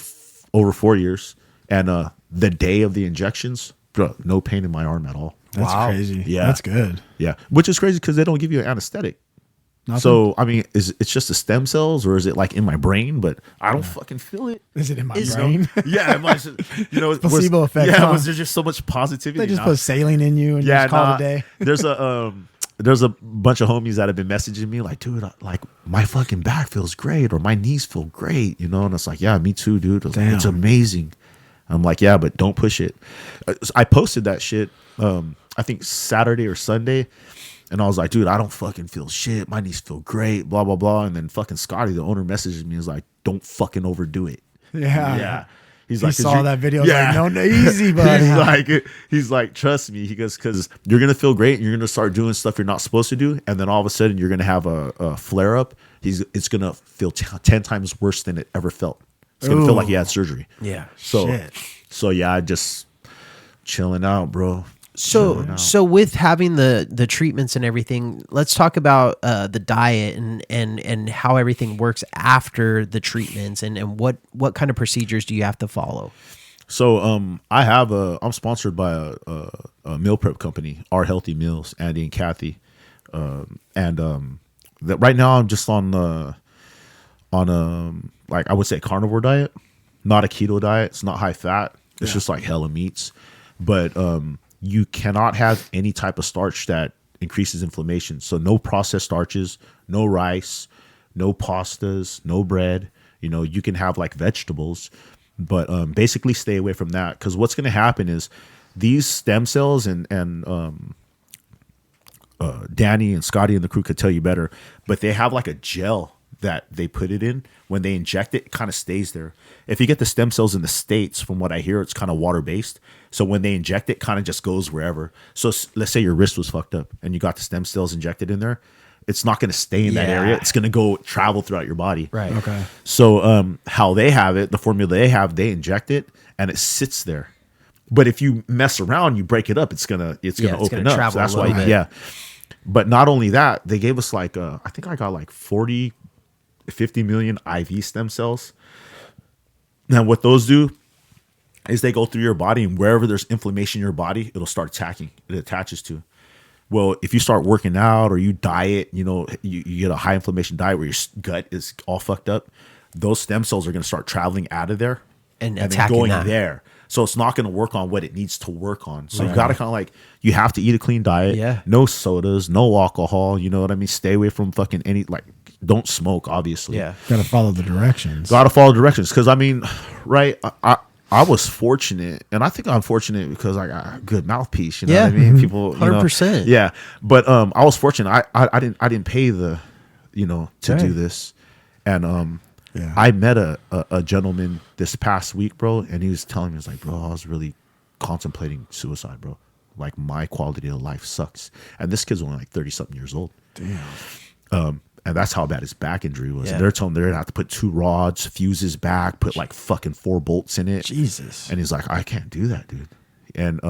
S4: over 4 years. And the day of the injections, bro, no pain in my arm at all.
S3: That's
S2: Wow.
S3: crazy.
S4: Yeah.
S3: That's good.
S4: Yeah. Which is crazy because they don't give you an anesthetic.
S3: Nothing?
S4: So, I mean, it's just the stem cells, or is it like in my brain? But I don't fucking feel it.
S3: Is it in my
S2: Is-
S3: brain?
S4: Yeah. It might just,
S3: Placebo effect,
S4: Yeah.
S3: huh?
S4: Was there just so much positivity?
S3: They just
S4: Nah.
S3: put saline in you and just call it a day.
S4: There's a there's a bunch of homies that have been messaging me like, dude, like my fucking back feels great or my knees feel great, you know? And it's like, yeah, me too, dude. Like, it's amazing. I'm like, yeah, but don't push it. I posted that shit, I think Saturday or Sunday. And I was like, dude, I don't fucking feel shit. My knees feel great, blah, blah, blah. And then fucking Scotty, the owner, messages me. He's like, don't fucking overdo it.
S3: Yeah.
S4: He's
S3: He
S4: like,
S3: saw that video. Yeah. Like, no, easy, buddy.
S4: he's like, trust me. He goes, because you're gonna feel great, and you're gonna start doing stuff you're not supposed to do, and then all of a sudden you're gonna have a flare up. It's gonna feel 10 times worse than it ever felt. It's gonna feel like you had surgery.
S2: Yeah.
S4: So yeah, I just chilling out, bro.
S2: So with having the treatments and everything, let's talk about the diet and how everything works after the treatments and what kind of procedures do you have to follow?
S4: So I'm sponsored by a meal prep company, Our Healthy Meals, Andy and Kathy, that right now I'm just on like I would say carnivore diet, not a keto diet. It's not high fat. It's just like hella meats, but you cannot have any type of starch that increases inflammation. So no processed starches, no rice, no pastas, no bread. You know, you can have like vegetables, but basically stay away from that, because what's going to happen is these stem cells and Danny and Scotty and the crew could tell you better, but they have like a gel that they put it in. When they inject it, it kind of stays there. If you get the stem cells in the States, from what I hear, it's kind of water-based. So when they inject it, kind of just goes wherever. So let's say your wrist was fucked up and you got the stem cells injected in there. It's not going to stay in that area. It's going to go travel throughout your body.
S2: Right.
S3: Okay.
S4: So how they have it, the formula they have, they inject it and it sits there. But if you mess around, you break it up, it's gonna open up. So that's why, yeah. But not only that, they gave us like I think I got like 50 million IV stem cells. Now what those do is they go through your body, and wherever there's inflammation in your body, it'll start attacking. It attaches to. Well, if you start working out or you diet, you know, you get a high inflammation diet where your gut is all fucked up, those stem cells are going to start traveling out of there
S2: and
S4: then
S2: attacking
S4: going
S2: that.
S4: there. So it's not going to work on what it needs to work on. So you got to kind of like, you have to eat a clean diet.
S2: Yeah.
S4: No sodas, no alcohol. You know what I mean? Stay away from fucking don't smoke, obviously.
S2: Yeah.
S3: Got to follow the directions.
S4: Got to follow directions. Because, I mean, right, I was fortunate, and I think I'm fortunate because I got a good mouthpiece. You know what I mean? People,
S2: 100%.
S4: Yeah. But I was fortunate. I didn't pay to do this. And I met a gentleman this past week, bro, and he was telling me, he was like, bro, I was really contemplating suicide, bro. Like, my quality of life sucks. And this kid's only like 30-something years old.
S3: Damn.
S4: And that's how bad his back injury was.
S2: Yeah.
S4: And they're telling him they're gonna have to put 2 rods, fuse his back, put like fucking 4 bolts in it.
S3: Jesus.
S4: And he's like, I can't do that, dude. And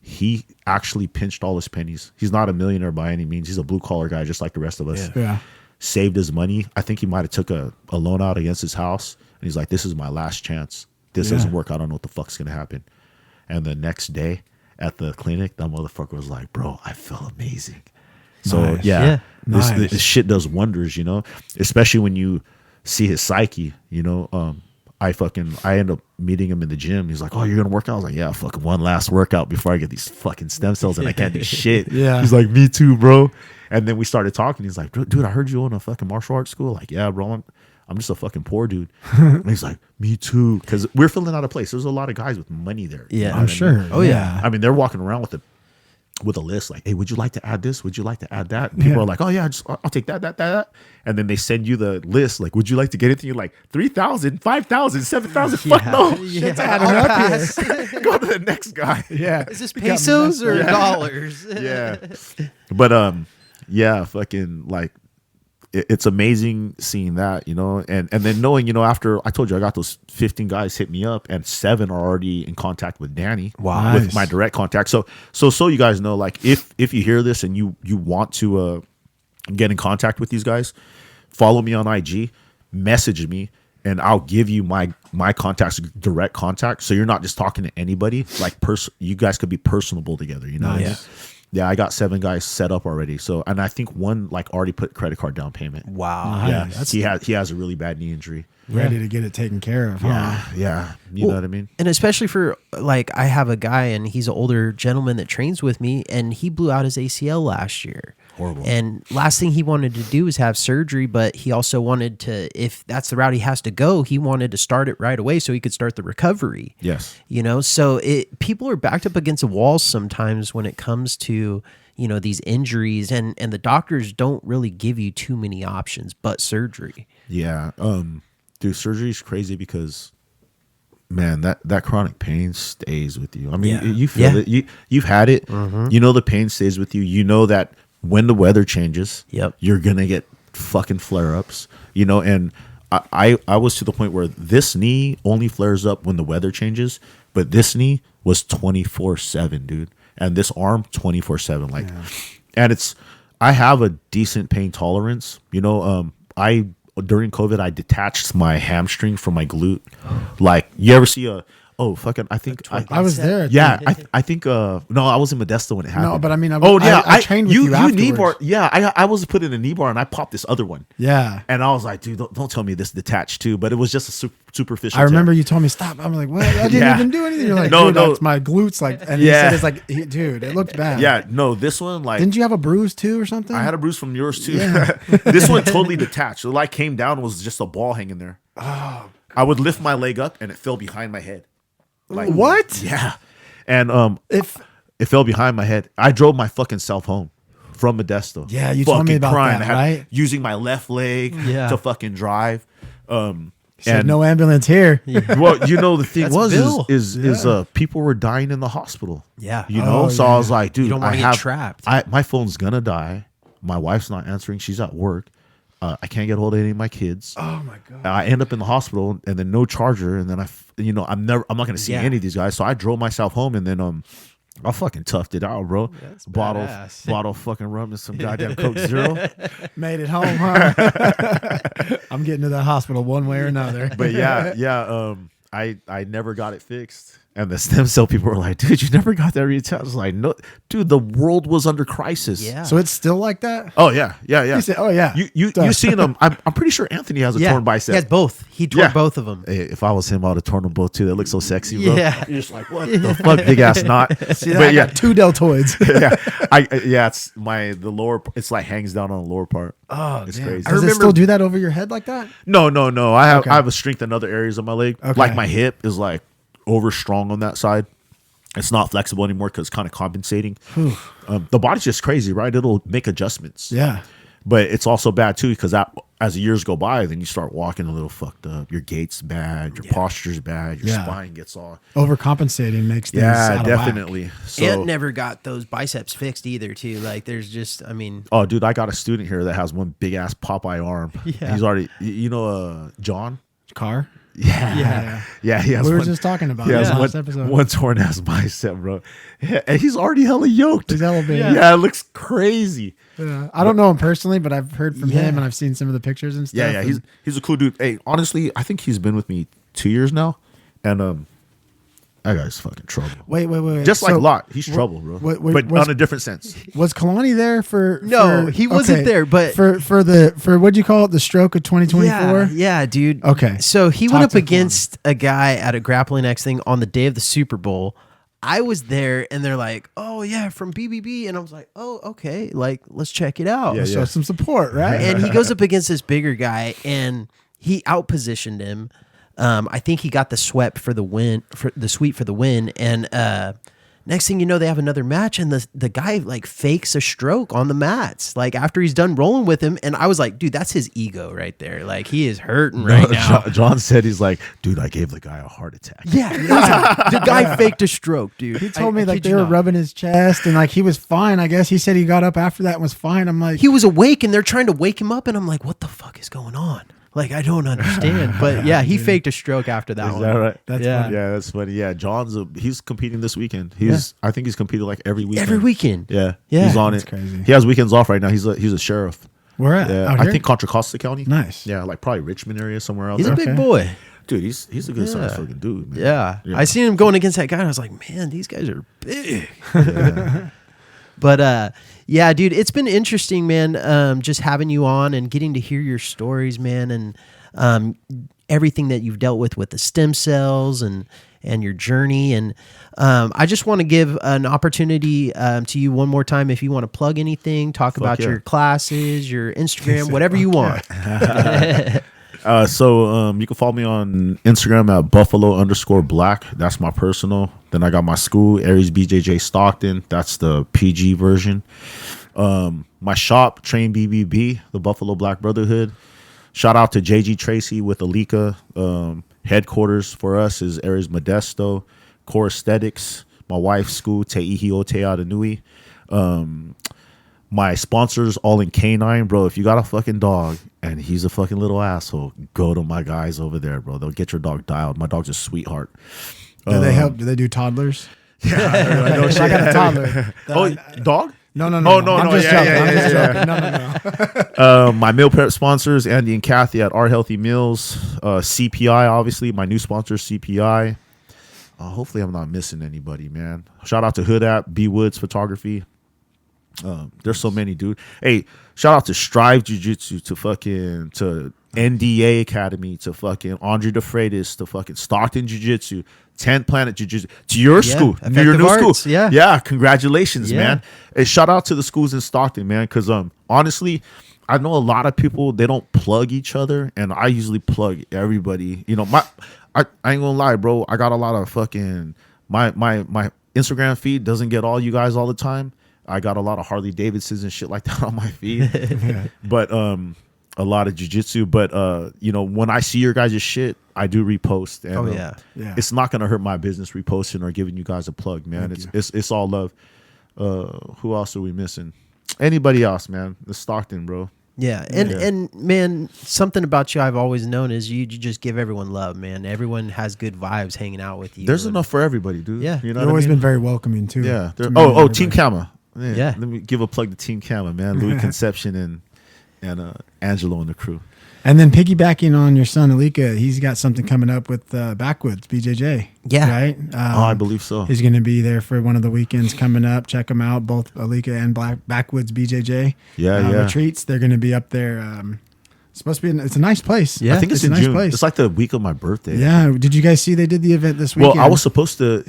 S4: he actually pinched all his pennies. He's not a millionaire by any means. He's a blue collar guy, just like the rest of us.
S3: Yeah.
S4: Saved his money. I think he might have took a loan out against his house. And he's like, this is my last chance. This doesn't work. I don't know what the fuck's gonna happen. And the next day at the clinic, that motherfucker was like, bro, I feel amazing. So
S3: Nice.
S4: This shit does wonders, you know, especially when you see his psyche, you know. I end up meeting him in the gym. He's like, oh, you're gonna work out? I was like, yeah, fucking one last workout before I get these fucking stem cells and I can't do shit.
S3: Yeah.
S4: He's like, me too, bro. And then we started talking. He's like, dude, I heard you own a fucking martial arts school. Like, yeah, bro, I'm just a fucking poor dude. And he's like, me too. Because we're filling out a place. There's a lot of guys with money there.
S2: Yeah.
S3: I'm sure.
S2: Oh, yeah.
S4: I mean, they're walking around with a list like, hey, would you like to add this? Would you like to add that? And people are like, oh yeah, I'll take that. And then they send you the list like, would you like to get anything? You're like, 3,000, 5,000, 7,000. Fuck no.
S2: Yeah.
S4: Go to the next guy.
S3: Yeah.
S2: Is this pesos or dollars?
S4: Yeah. But fucking like, it's amazing seeing that, you know, and then knowing, you know, after I told you I got those 15 guys hit me up and 7 are already in contact with Danny.
S2: Wow.
S4: With my direct contact. So you guys know, like, if you hear this and you want to get in contact with these guys, follow me on IG, message me, and I'll give you my contacts, direct contact. So you're not just talking to anybody. Like, you guys could be personable together, you know?
S2: Nice.
S4: Yeah, I got 7 guys set up already. So, and I think 1 like already put credit card down payment.
S2: Wow.
S3: Nice.
S4: Yeah, he has a really bad knee injury.
S3: Ready to get it taken care of. Huh?
S4: Yeah, you know what I mean.
S2: And especially for, like, I have a guy and he's an older gentleman that trains with me and he blew out his ACL last year.
S4: Horrible.
S2: And last thing he wanted to do was have surgery, but he also wanted to, if that's the route he has to go, he wanted to start it right away so he could start the recovery.
S4: Yes.
S2: You know, so people are backed up against the walls sometimes when it comes to, you know, these injuries, and the doctors don't really give you too many options but surgery.
S4: Yeah. Dude, surgery is crazy because, man, that chronic pain stays with you. I mean, you feel it. You've had it. You know the pain stays with you. You know that when the weather changes, you're gonna get fucking flare-ups. You know, and I was to the point where this knee only flares up when the weather changes, but this knee was 24/7, dude, and this arm 24/7. Like, and I have a decent pain tolerance. You know, during COVID, I detached my hamstring from my glute. Like, you ever see I think
S3: I was there.
S4: Yeah, I think no, I was in Modesto when it happened.
S3: No, but I mean,
S4: I
S3: trained with you afterwards.
S4: knee bar. Yeah, I was put in a knee bar and I popped this other one.
S3: Yeah,
S4: and I was like, dude, don't tell me this detached too. But it was just a superficial.
S3: I remember you told me stop. I'm like, what? I didn't even do anything. You're like, no, that's my glutes. Like, and you said it's like, dude, it looked bad.
S4: Yeah, no, this one like.
S3: Didn't you have a bruise too or something?
S4: I had a bruise from yours too.
S3: Yeah.
S4: This one totally detached. The light came down, was just a ball hanging there.
S3: Oh,
S4: I would lift my leg up and it fell behind my head. Like,
S3: what?
S4: Yeah. And it fell behind my head. I drove my fucking self home from Modesto.
S3: Yeah, you told me about that, right?
S4: Using my left leg to fucking drive.
S3: And no ambulance here.
S4: Well, you know, the thing
S2: was
S4: people were dying in the hospital.
S2: Yeah.
S4: You know, so I was like, dude,
S2: you don't want to get trapped.
S4: My phone's gonna die. My wife's not answering. She's at work. I can't get hold of any of my kids.
S3: Oh my god!
S4: I end up in the hospital, and then no charger, and then I'm not going to see any of these guys. So I drove myself home, and then I fucking toughed it out, bro.
S2: That's
S4: bottle fucking rum and some goddamn Coke Zero.
S3: Made it home, huh? I'm getting to the hospital one way or another.
S4: But I never got it fixed. And the stem cell people were like, dude, you never got that retouched. I was like, no, dude, the world was under crisis.
S2: Yeah.
S3: So it's still like that?
S4: Oh, yeah.
S3: You said, oh, yeah.
S4: You seen him. I'm pretty sure Anthony has a torn bicep.
S2: He has both. He tore both of them.
S4: Hey, if I was him, I would have torn them both too. They look so sexy, bro.
S2: Yeah.
S4: You're just like, what the fuck, big ass knot.
S3: See that? But yeah, 2 deltoids.
S4: It's the lower, it's like hangs down on the lower part.
S3: Oh,
S4: it's
S3: damn.
S4: crazy.
S3: Does it still do that over your head like that?
S4: No. I have a strength in other areas of my leg.
S3: Okay.
S4: Like my hip is like over strong on that side. It's not flexible anymore because it's kind of compensating. The body's just crazy, right? It'll make adjustments.
S3: Yeah.
S4: But it's also bad too because as the years go by, then you start walking a little fucked up. Your gait's bad. Your posture's bad. Your spine gets all
S3: overcompensating makes things out of
S4: definitely.
S3: whack.
S4: So,
S2: Ant never got those biceps fixed either, too. Like, there's just, I mean.
S4: Oh, dude, I got a student here that has one big ass Popeye arm.
S2: Yeah.
S4: He's already, John.
S3: Carr.
S4: Yeah. He has
S3: we were just talking about
S4: last episode. One torn ass bicep, bro. Yeah, and he's already hella yoked.
S3: He's hella big.
S4: Yeah, it looks crazy.
S3: Yeah. I don't know him personally, but I've heard from him and I've seen some of the pictures and stuff.
S4: Yeah. He's a cool dude. Hey, honestly, I think he's been with me 2 years now, and that guy's fucking trouble.
S3: Wait.
S4: Just like Lot, he's trouble, bro. But on a different sense.
S3: Was Kalani there for?
S2: No, he wasn't there. But
S3: for what'd you call it? The stroke of 2024.
S2: Yeah, dude.
S3: Okay.
S2: So he went up against a guy at a Grappling X thing on the day of the Super Bowl. I was there, and they're like, "Oh yeah, from BBB," and I was like, "Oh okay, like let's check it out."
S3: Show some support, right?
S2: And he goes up against this bigger guy, and he outpositioned him. I think he got the sweep for the win, sweep for the win. And next thing you know, they have another match, and the guy like fakes a stroke on the mats, like after he's done rolling with him. And I was like, dude, that's his ego right there. Like he is hurting right now.
S4: John said he's like, dude, I gave the guy a heart attack.
S2: Yeah. The guy faked a stroke, dude.
S3: He told me like they were rubbing his chest and like he was fine. I guess he said he got up after that and was fine. I'm like,
S2: he was awake and they're trying to wake him up, and I'm like, what the fuck is going on? Like, I don't understand. But yeah, he faked a stroke after that one.
S4: Is that right?
S3: That's
S4: funny. Yeah, that's funny. Yeah, he's competing this weekend. I think he's competed like every weekend.
S2: Every weekend.
S4: Yeah. He's on it.
S3: Crazy.
S4: He has weekends off right now. He's a sheriff.
S3: Where at?
S4: Yeah, I think Contra Costa County.
S3: Nice.
S4: Yeah, like probably Richmond area somewhere out
S2: He's
S4: there.
S2: a big boy.
S4: Dude, he's a good sized fucking dude, man.
S2: Yeah. I seen him going against that guy, and I was like, man, these guys are big. But yeah, dude, it's been interesting, man. Just having you on and getting to hear your stories, man, and everything that you've dealt with the stem cells and and your journey. And I just want to give an opportunity to you one more time if you want to plug anything, talk about your classes, your Instagram, whatever you want.
S4: So you can follow me on Instagram at Buffalo_Black. That's my personal. Then I got my school, Aries BJJ Stockton. That's the PG version. My shop, Train BBB, the Buffalo Black Brotherhood. Shout out to JG Tracy with Alika. Headquarters for us is Aries Modesto. Core Aesthetics. My wife's school, Te'ihi O Te Aranui. My sponsors, All in Canine, bro. If you got a fucking dog and he's a fucking little asshole, go to my guys over there, bro. They'll get your dog dialed. My dog's a sweetheart.
S3: Do they help? Do they do toddlers?
S4: Yeah,
S3: I got a toddler.
S4: Oh, dog?
S3: No.
S4: I'm
S3: just joking. No.
S4: My meal prep sponsors, Andy and Kathy at Our Healthy Meals. CPI, obviously. My new sponsor, CPI. Hopefully I'm not missing anybody, man. Shout out to Hood App, B Woods Photography. There's so many, dude. Hey, shout out to Strive Jiu-Jitsu, to NDA Academy, to fucking Andre DeFreitas, to fucking Stockton Jiu-Jitsu, 10th Planet Jiu-Jitsu, to your school, your new
S2: Arts,
S4: school.
S2: Yeah.
S4: Yeah, congratulations, man. Hey, shout out to the schools in Stockton, man, because honestly, I know a lot of people, they don't plug each other, and I usually plug everybody. You know, I ain't gonna lie, bro. I got a lot of fucking my Instagram feed doesn't get all you guys all the time. I got a lot of Harley Davidsons and shit like that on my feed, but a lot of jiu-jitsu. But you know, when I see your guys' shit, I do repost. And, it's not gonna hurt my business reposting or giving you guys a plug, man. It's all love. Who else are we missing? Anybody else, man? The Stockton, bro.
S2: Yeah, and man, something about you I've always known is you just give everyone love, man. Everyone has good vibes hanging out with you.
S4: There's enough for everybody, dude.
S2: Yeah,
S3: you know, you've always been very welcoming too.
S4: Yeah.
S3: To
S4: Team Kama.
S2: Yeah.
S4: Let me give a plug to Team Kama, man. Louis Conception and Angelo and the crew.
S3: And then piggybacking on your son Alika, he's got something coming up with Backwoods BJJ.
S2: Yeah,
S3: right.
S4: I believe so.
S3: He's going to be there for one of the weekends coming up. Check them out, both Alika and Backwoods BJJ. Retreats. They're going to be up there. It's supposed to be. It's a nice place.
S4: Yeah, I think it's in
S3: a nice
S4: June.
S3: place.
S4: It's like the week of my birthday.
S3: Yeah. Did you guys see they did the event this weekend?
S4: Well, I was supposed to.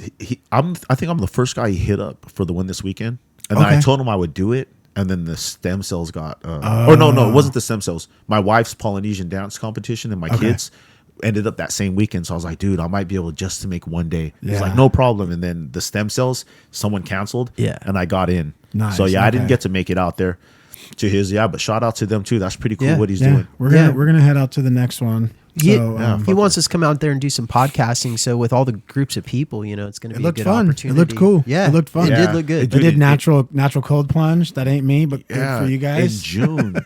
S4: I think I'm the first guy he hit up for the one this weekend, and then I told him I would do it. And then the stem cells got. No, it wasn't the stem cells. My wife's Polynesian dance competition and my kids ended up that same weekend. So I was like, dude, I might be able just to make one day. He's like, no problem. And then the stem cells, someone canceled.
S2: Yeah.
S4: And I got in.
S3: Nice.
S4: So I didn't get to make it out there to his. Yeah, but shout out to them too. That's pretty cool what he's doing.
S3: We're gonna head out to the next one.
S2: He wants us to come out there and do some podcasting. So with all the groups of people, you know, it's going to be a good opportunity.
S3: It looked cool.
S2: Yeah,
S3: it looked fun.
S2: It did look good.
S3: They did natural cold plunge. That ain't me, but good for you guys.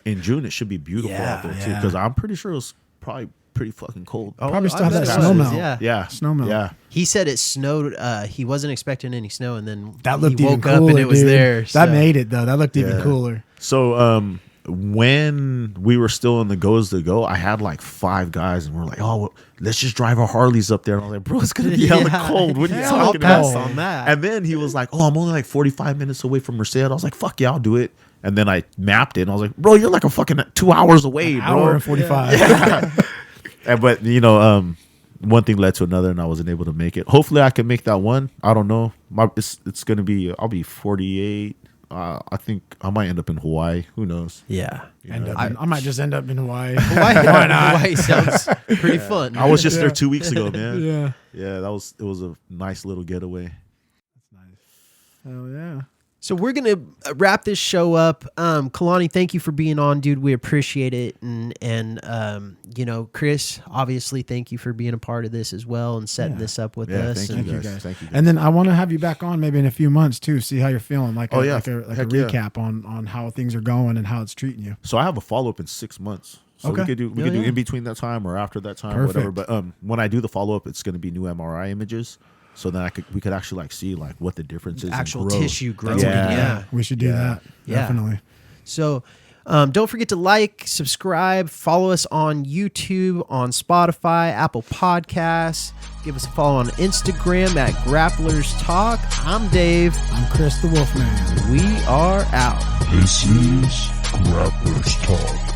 S4: In June, it should be beautiful out there too. Because I'm pretty sure it was probably pretty fucking cold.
S3: Probably still have that snow melt.
S2: Yeah,
S3: snow melt.
S4: Yeah.
S2: He said it snowed. He wasn't expecting any snow, and then
S3: that looked
S2: he
S3: even
S2: woke
S3: cooler,
S2: up and it was
S3: dude.
S2: there.
S3: That made it though. That looked even cooler.
S4: So when we were still in the goes to go, I had like 5 guys, and we're like, "Oh, well, let's just drive our Harleys up there." And I was like, "Bro, it's gonna be hella cold. What are you talking about?"
S2: On that.
S4: And then he was like, "Oh, I'm only like 45 minutes away from Merced." I was like, "Fuck yeah, I'll do it." And then I mapped it, and I was like, "Bro, you're like a fucking 2 hours away, bro."
S3: Hour and 45.
S4: Yeah. But you know, one thing led to another, and I wasn't able to make it. Hopefully, I can make that one. I don't know. It's gonna be. I'll be 48. I think I might end up in Hawaii. Who knows?
S2: Yeah.
S3: I might just end up in Hawaii.
S2: Why not? Hawaii sounds pretty fun.
S4: I was just there 2 weeks ago, man.
S3: Yeah.
S4: It was a nice little getaway.
S3: That's nice. Oh yeah.
S2: So we're going to wrap this show up. Kalani, thank you for being on, dude. We appreciate it. And you know, Chris, obviously, thank you for being a part of this as well and setting this up with us.
S4: Thank you guys. Thank you guys.
S3: And then I want to have you back on maybe in a few months too, see how you're feeling. Like a recap on how things are going and how it's treating you.
S4: So I have a follow-up in 6 months. So we could do in between that time or after that time or whatever. But when I do the follow-up, it's going to be new MRI images. So then we could actually like see like what the difference is.
S2: Actual
S4: in growth.
S2: tissue growth.
S3: Yeah. We should do that.
S2: Yeah.
S3: Definitely.
S2: So don't forget to like, subscribe, follow us on YouTube, on Spotify, Apple Podcasts. Give us a follow on Instagram at Grapplers Talk. I'm Dave.
S3: I'm Chris the Wolfman.
S2: We are out.
S1: This is Grapplers Talk.